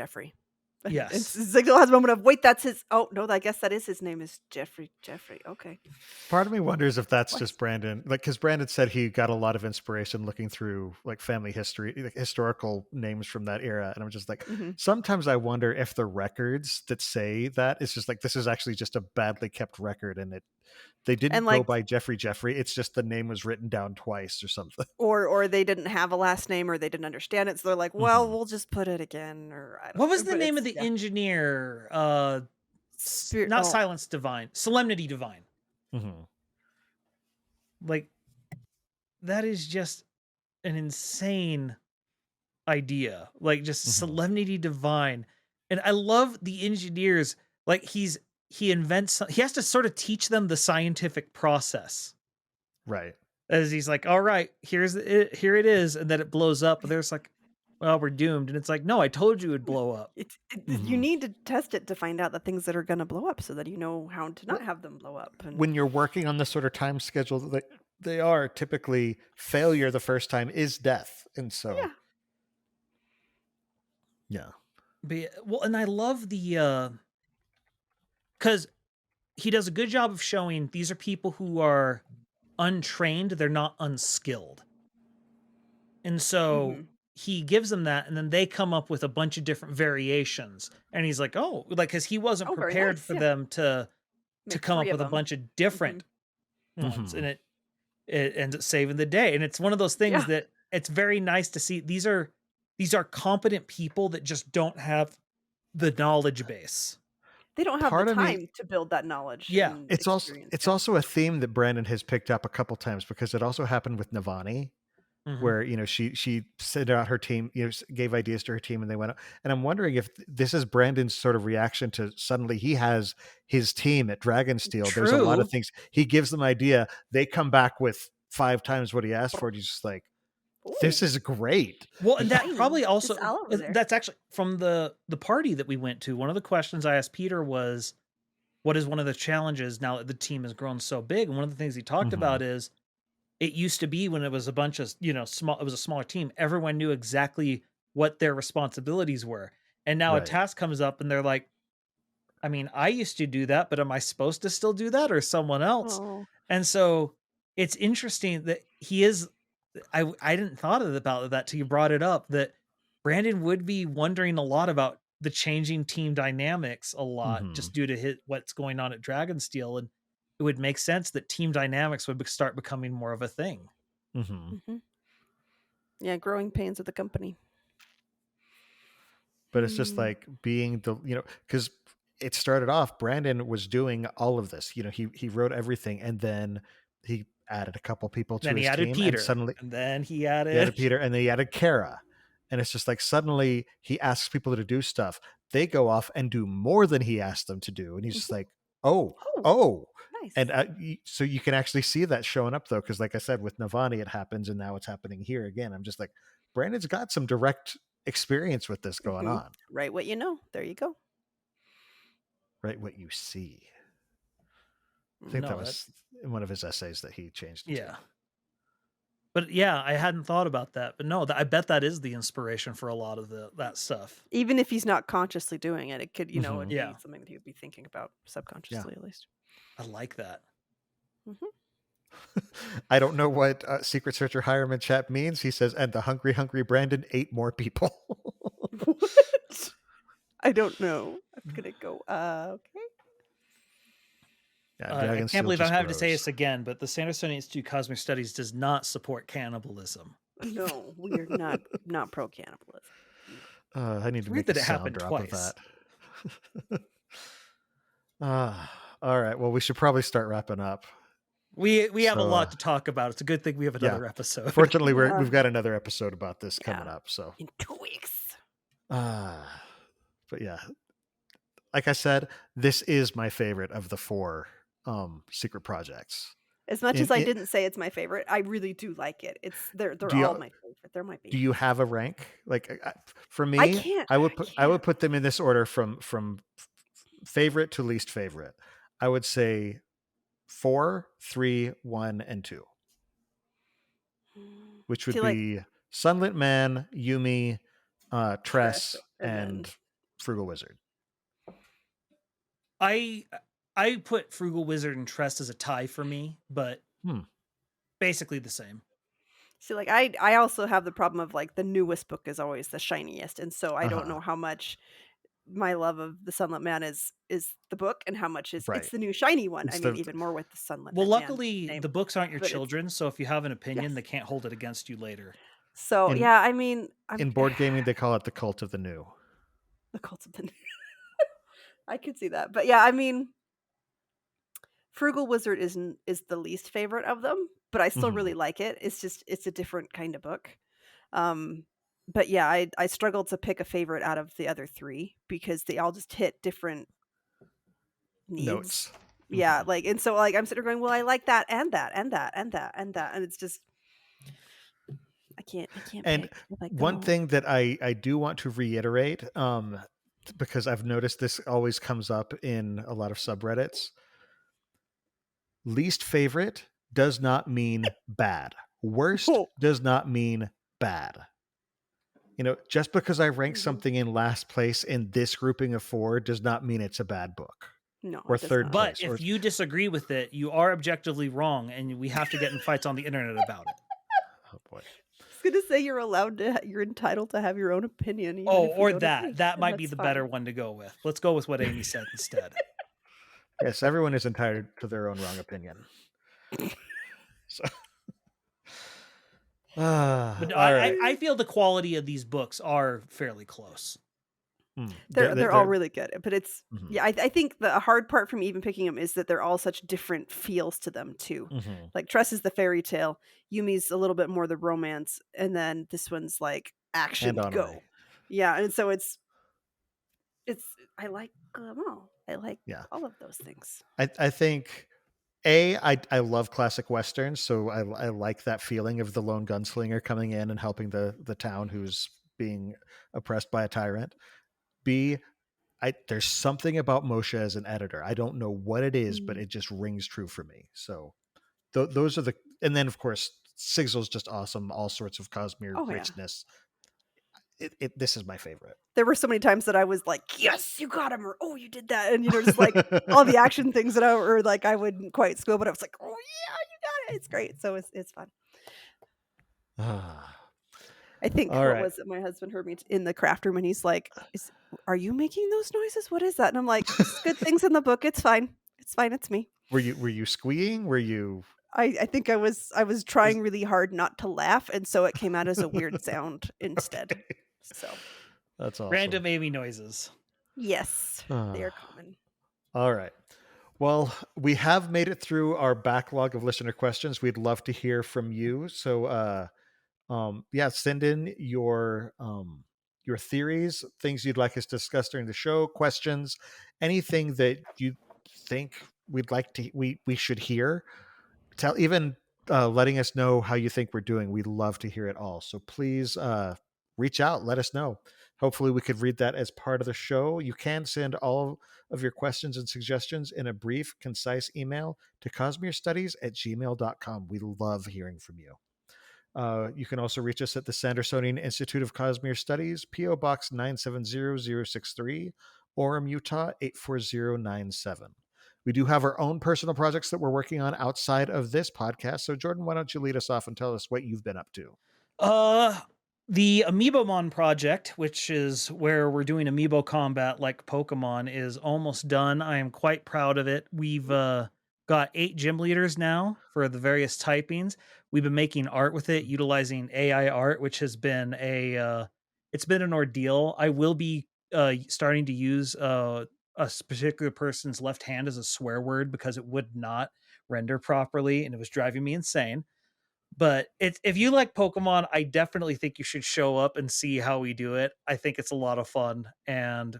Yes. Sigel has a moment of, wait, that's his. Oh, no, I guess that is his name is Jeffrey. Okay. Part of me wonders if that's just Brandon, like, because Brandon said he got a lot of inspiration looking through like family history, like historical names from that era. And I'm just like, sometimes I wonder if the records that say that is just like, this is actually just a badly kept record and they didn't go by Jeffrey. It's just the name was written down twice or something. Or they didn't have a last name or they didn't understand it. So they're like, well, we'll just put it again. Or I don't know. What was the name of the engineer? Not Silence Divine, Solemnity Divine. Like, that is just an insane idea. Like, just Solemnity Divine. And I love the engineers. Like, he has to sort of teach them the scientific process. Right. As he's like, all right, here it is. And then it blows up. And there's like, well, we're doomed. And it's like, no, I told you it'd blow up. You need to test it to find out the things that are going to blow up so that you know how to not have them blow up. And when you're working on the sort of time schedule that they are, typically failure the first time is death. And so, yeah. But, well, and I love because he does a good job of showing these are people who are untrained. They're not unskilled. And so he gives them that, and then they come up with a bunch of different variations. And he's like, oh, like, because he wasn't prepared for them to come up with a bunch of different ones. And it ends up saving the day. And it's one of those things that it's very nice to see. These are competent people that just don't have the knowledge base. They don't have the time to build that knowledge. Yeah. It's also a theme that Brandon has picked up a couple times because it also happened with Navani. Where, you know, she sent out her team, you know, gave ideas to her team and they went out. And I'm wondering if this is Brandon's sort of reaction to suddenly he has his team at Dragonsteel. There's a lot of things. He gives them idea. They come back with 5 times what he asked for. And he's just like, this is great. Well, and that probably also, that's actually from the party that we went to. One of the questions I asked Peter was, what is one of the challenges now that the team has grown so big? And one of the things he talked about is, it used to be when it was a bunch of, you know, it was a smaller team, everyone knew exactly what their responsibilities were. And now a task comes up and they're like, I mean, I used to do that, but am I supposed to still do that or someone else? And so it's interesting that he is, I didn't thought about that till you brought it up, that Brandon would be wondering a lot about the changing team dynamics a lot just due to what's going on at Dragonsteel. And it would make sense that team dynamics would start becoming more of a thing. Yeah, growing pains of the company. But it's just like being the, you know, because it started off, Brandon was doing all of this. You know, he wrote everything and then he added a couple people to his team. Peter, and then he added Peter, and then he added Kara. And it's just like suddenly he asks people to do stuff. They go off and do more than he asked them to do. And he's just like, oh. Nice. And so you can actually see that showing up though, because like I said, with Navani it happens, and now it's happening here again. I'm just like, Brandon's got some direct experience with this going on. Write what you know. There you go. Write what you see. I think No, that was in one of his essays that he changed it yeah. to. But yeah, I hadn't thought about that. But no, I bet that is the inspiration for a lot of that stuff. Even if he's not consciously doing it, it could, it'd Mhm. be Yeah. something that he would be thinking about subconsciously at least. I like that. I don't know what Secret Searcher Hireman Chap means. He says, and the hungry Brandon ate more people. What? I don't know. I'm gonna go. Okay. Yeah, I Dragon can't Steel believe I'm just having to say grows. this again, but the Sandersonian Institute of Cosmere Studies does not support cannibalism. No, we are not pro cannibalism. I need It's to weird make a that it sound happened drop twice. of that. All right. Well, we should probably start wrapping up. We have a So, lot to talk about. It's a good thing we have another episode. Fortunately, Yeah. we've got another episode about this coming Yeah. up. So, In 2 weeks. but yeah, like I said, this is my favorite of the 4 secret projects. As much as I didn't say it's my favorite, I really do like it. They're all my favorite. They're my favorite. Do you have a rank? Like for me, I can't. I would put them in this order from favorite to least favorite. I would say 4, 3, 1, and 2, which would be Sunlit Man, Yumi, Tress, and Frugal Wizard. I put Frugal Wizard and Tress as a tie for me, but basically the same. See, like I also have the problem of like the newest book is always the shiniest, and so I don't know how much my love of the Sunlit Man is the book and how much is it's the new shiny one. It's even more with the Sunlit. Well, Man luckily name. the books aren't your But children, so if you have an opinion, Yes. they can't hold it against you later. So yeah, I mean, in board gaming they call it the Cult of the New. The Cult of the New. I could see that, but yeah, I mean, Frugal Wizard is the least favorite of them, but I still really like it. It's just it's a different kind of book. But yeah, I struggled to pick a favorite out of the other 3 because they all just hit different needs. Notes. Yeah, like, and so like I'm sitting there going, well, I like that and that and that and that and that, and it's just I can't. And one thing that I do want to reiterate, because I've noticed this always comes up in a lot of subreddits. Least favorite does not mean bad. Worst does not mean bad. Just because I rank something in last place in this grouping of 4 does not mean it's a bad book. No, or third place. But if you disagree with it, you are objectively wrong, and we have to get in fights on the internet about it. Oh boy. I was gonna say you're entitled to have your own opinion. Even if you or don't that. agree, That and might be that's the fine. better one to go with. Let's go with what Amy said instead. Yes, everyone is entitled to their own wrong opinion. So, but I feel the quality of these books are fairly close. They're all really good, but it's yeah. I think the hard part for me even picking them is that they're all such different feels to them too. Like Tress is the fairy tale, Yumi's a little bit more the romance, and then this one's like action go. Yeah, and so it's I like them all. I like all of those things. I think I love classic westerns, so I like that feeling of the lone gunslinger coming in and helping the town who's being oppressed by a tyrant. B, there's something about Moshe as an editor. I don't know what it is, but it just rings true for me. So those are and then of course Sigel's just awesome. All sorts of Cosmere richness. This is my favorite. There were so many times that I was like, yes, you got him, or oh, you did that. And just like all the action things that I wouldn't quite school, but I was like, oh yeah, you got it. It's great. So it's fun. I think was it? My husband heard me in the craft room and he's like, are you making those noises? What is that? And I'm like, it's good things in the book. It's fine. It's fine. It's me. Were you squeeing? Were you? I think I was trying really hard not to laugh, and so it came out as a weird sound instead. Okay. So that's awesome. Random Amy noises. Yes, they are common. All right. Well, we have made it through our backlog of listener questions. We'd love to hear from you. So send in your theories, things you'd like us to discuss during the show, questions, anything that you think we should hear. Even letting us know how you think we're doing. We'd love to hear it all. So please reach out, let us know. Hopefully we could read that as part of the show. You can send all of your questions and suggestions in a brief, concise email to cosmerestudies@gmail.com. We love hearing from you. You can also reach us at the Sandersonian Institute of Cosmere Studies, P.O. Box 970063, Orem, Utah 84097. We do have our own personal projects that we're working on outside of this podcast. So, Jordan, why don't you lead us off and tell us what you've been up to? The Amiibomon project, which is where we're doing amiibo combat like Pokemon, is almost done. I am quite proud of it. We've got 8 gym leaders now for the various typings. We've been making art with it, utilizing AI art, which has been it's been an ordeal. I will be starting to use a particular person's left hand as a swear word because it would not render properly, and it was driving me insane. But if you like Pokemon, I definitely think you should show up and see how we do it. I think it's a lot of fun, and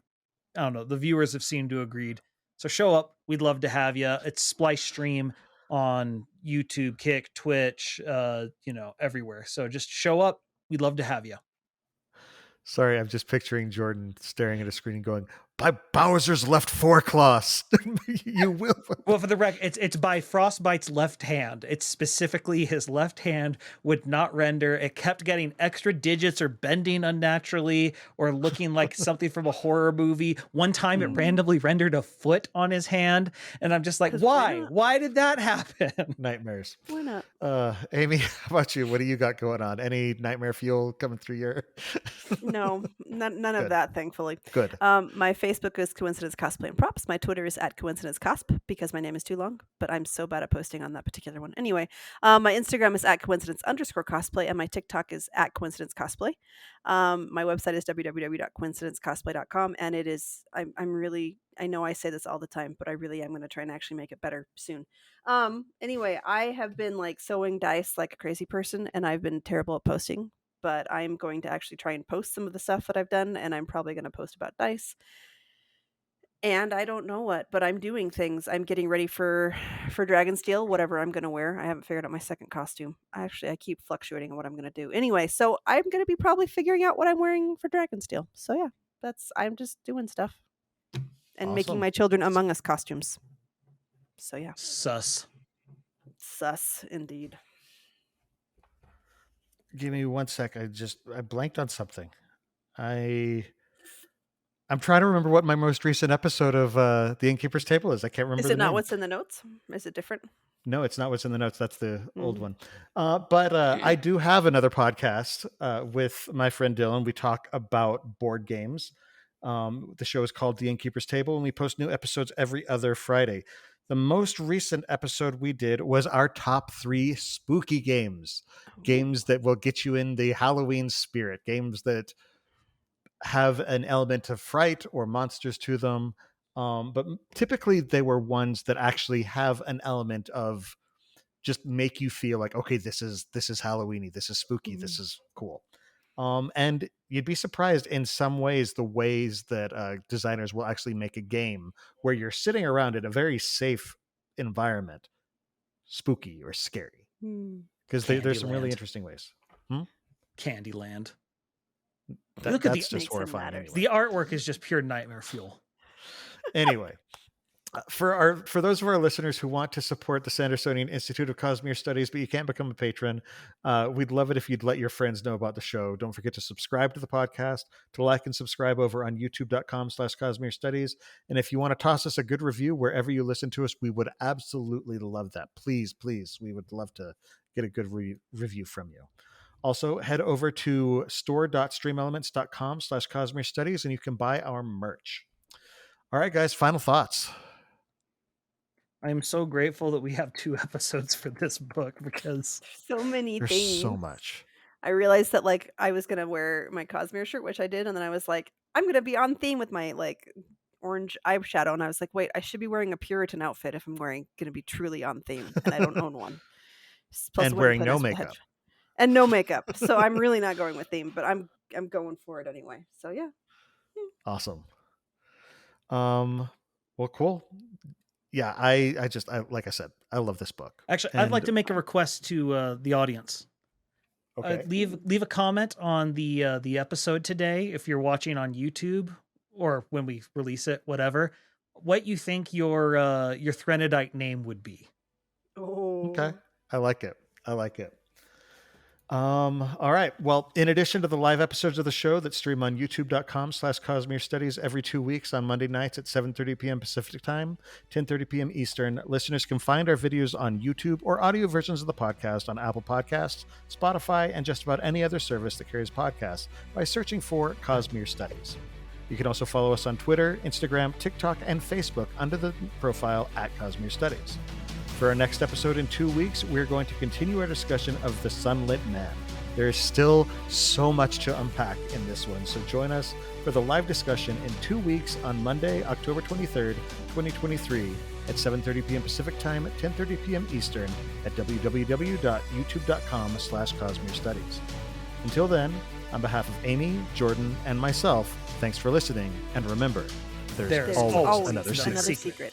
I don't know, the viewers have seemed to agreed. So show up. We'd love to have you. It's Splice Stream on YouTube, Kick, Twitch, everywhere. So just show up. We'd love to have you. Sorry, I'm just picturing Jordan staring at a screen and going, by Bowser's left foreclaws. You will. Well, for the record, it's by Frostbite's left hand. It's specifically his left hand would not render. It kept getting extra digits or bending unnaturally or looking like something from a horror movie. One time it randomly rendered a foot on his hand. And I'm just like, why? Why did that happen? Nightmares. Why not? Amy, how about you? What do you got going on? Any nightmare fuel coming through your... No, none of that, thankfully. Good. My Facebook is Coincidence Cosplay and Props. My Twitter is @CoincidenceCosp because my name is too long, but I'm so bad at posting on that particular one. Anyway, my Instagram is @coincidence_cosplay, and my TikTok is @coincidencecosplay. My website is www.coincidencecosplay.com, and it is, I'm really, I know I say this all the time, but I really am going to try and actually make it better soon. Anyway, I have been like sewing dice like a crazy person, and I've been terrible at posting, but I'm going to actually try and post some of the stuff that I've done, and I'm probably going to post about dice. And I don't know what, but I'm doing things. I'm getting ready for Dragonsteel, whatever I'm going to wear. I haven't figured out my second costume. I keep fluctuating on what I'm going to do. Anyway, so I'm going to be probably figuring out what I'm wearing for Dragonsteel. So yeah, I'm just doing stuff and making my children Among Us costumes. So yeah. Sus Indeed. Give me 1 sec. I blanked on something. I'm trying to remember what my most recent episode of The Innkeeper's Table is. I can't remember. Is it not what's in the notes? Is it different? No, it's not what's in the notes. That's the old one. But I do have another podcast with my friend Dylan. We talk about board games. The show is called The Innkeeper's Table, and we post new episodes every other Friday. The most recent episode we did was our top 3 spooky games. Games that will get you in the Halloween spirit. Games that have an element of fright or monsters to them. But typically they were ones that actually have an element of just make you feel like, okay, this is Halloweeny, this is spooky, this is cool. And you'd be surprised in some ways the ways that designers will actually make a game where you're sitting around in a very safe environment, spooky or scary. Because there's some really interesting ways. Candyland. That's just horrifying. Anyway. The artwork is just pure nightmare fuel. Anyway, for those of our listeners who want to support the Sandersonian Institute of Cosmere Studies, but you can't become a patron, we'd love it if you'd let your friends know about the show. Don't forget to subscribe to the podcast, to like and subscribe over on youtube.com/Cosmere Studies. And if you want to toss us a good review wherever you listen to us, we would absolutely love that. Please, we would love to get a good review from you. Also, head over to store.streamelements.com/Cosmere Studies and you can buy our merch. All right, guys, final thoughts. I am so grateful that we have 2 episodes for this book because so many there's things. So much. I realized that like I was gonna wear my Cosmere shirt, which I did, and then I was like, I'm gonna be on theme with my like orange eyeshadow, and I was like, wait, I should be wearing a Puritan outfit if I'm gonna be truly on theme, and I don't own one. Plus and wearing no makeup. And no makeup. So I'm really not going with theme, but I'm going for it anyway. So yeah. Awesome. Well, cool. Yeah, I like I said, I love this book. Actually, I'd like to make a request to the audience. Okay. Leave a comment on the episode today if you're watching on YouTube or when we release it, whatever. What you think your Threnodite name would be? Okay, I like it. All right. Well, in addition to the live episodes of the show that stream on youtube.com/Cosmere Studies every 2 weeks on Monday nights at 7:30 p.m. Pacific Time, 10:30 p.m. Eastern, listeners can find our videos on YouTube or audio versions of the podcast on Apple Podcasts, Spotify, and just about any other service that carries podcasts by searching for Cosmere Studies. You can also follow us on Twitter, Instagram, TikTok, and Facebook under the profile @Cosmere Studies. For our next episode in 2 weeks, we're going to continue our discussion of the Sunlit Man. There is still so much to unpack in this one, so join us for the live discussion in 2 weeks on Monday, October 23rd, 2023 at 7:30 p.m. Pacific Time at 10:30 p.m. Eastern at www.youtube.com/Cosmere Studies. Until then, on behalf of Amy, Jordan, and myself, thanks for listening, and remember, there's always another secret.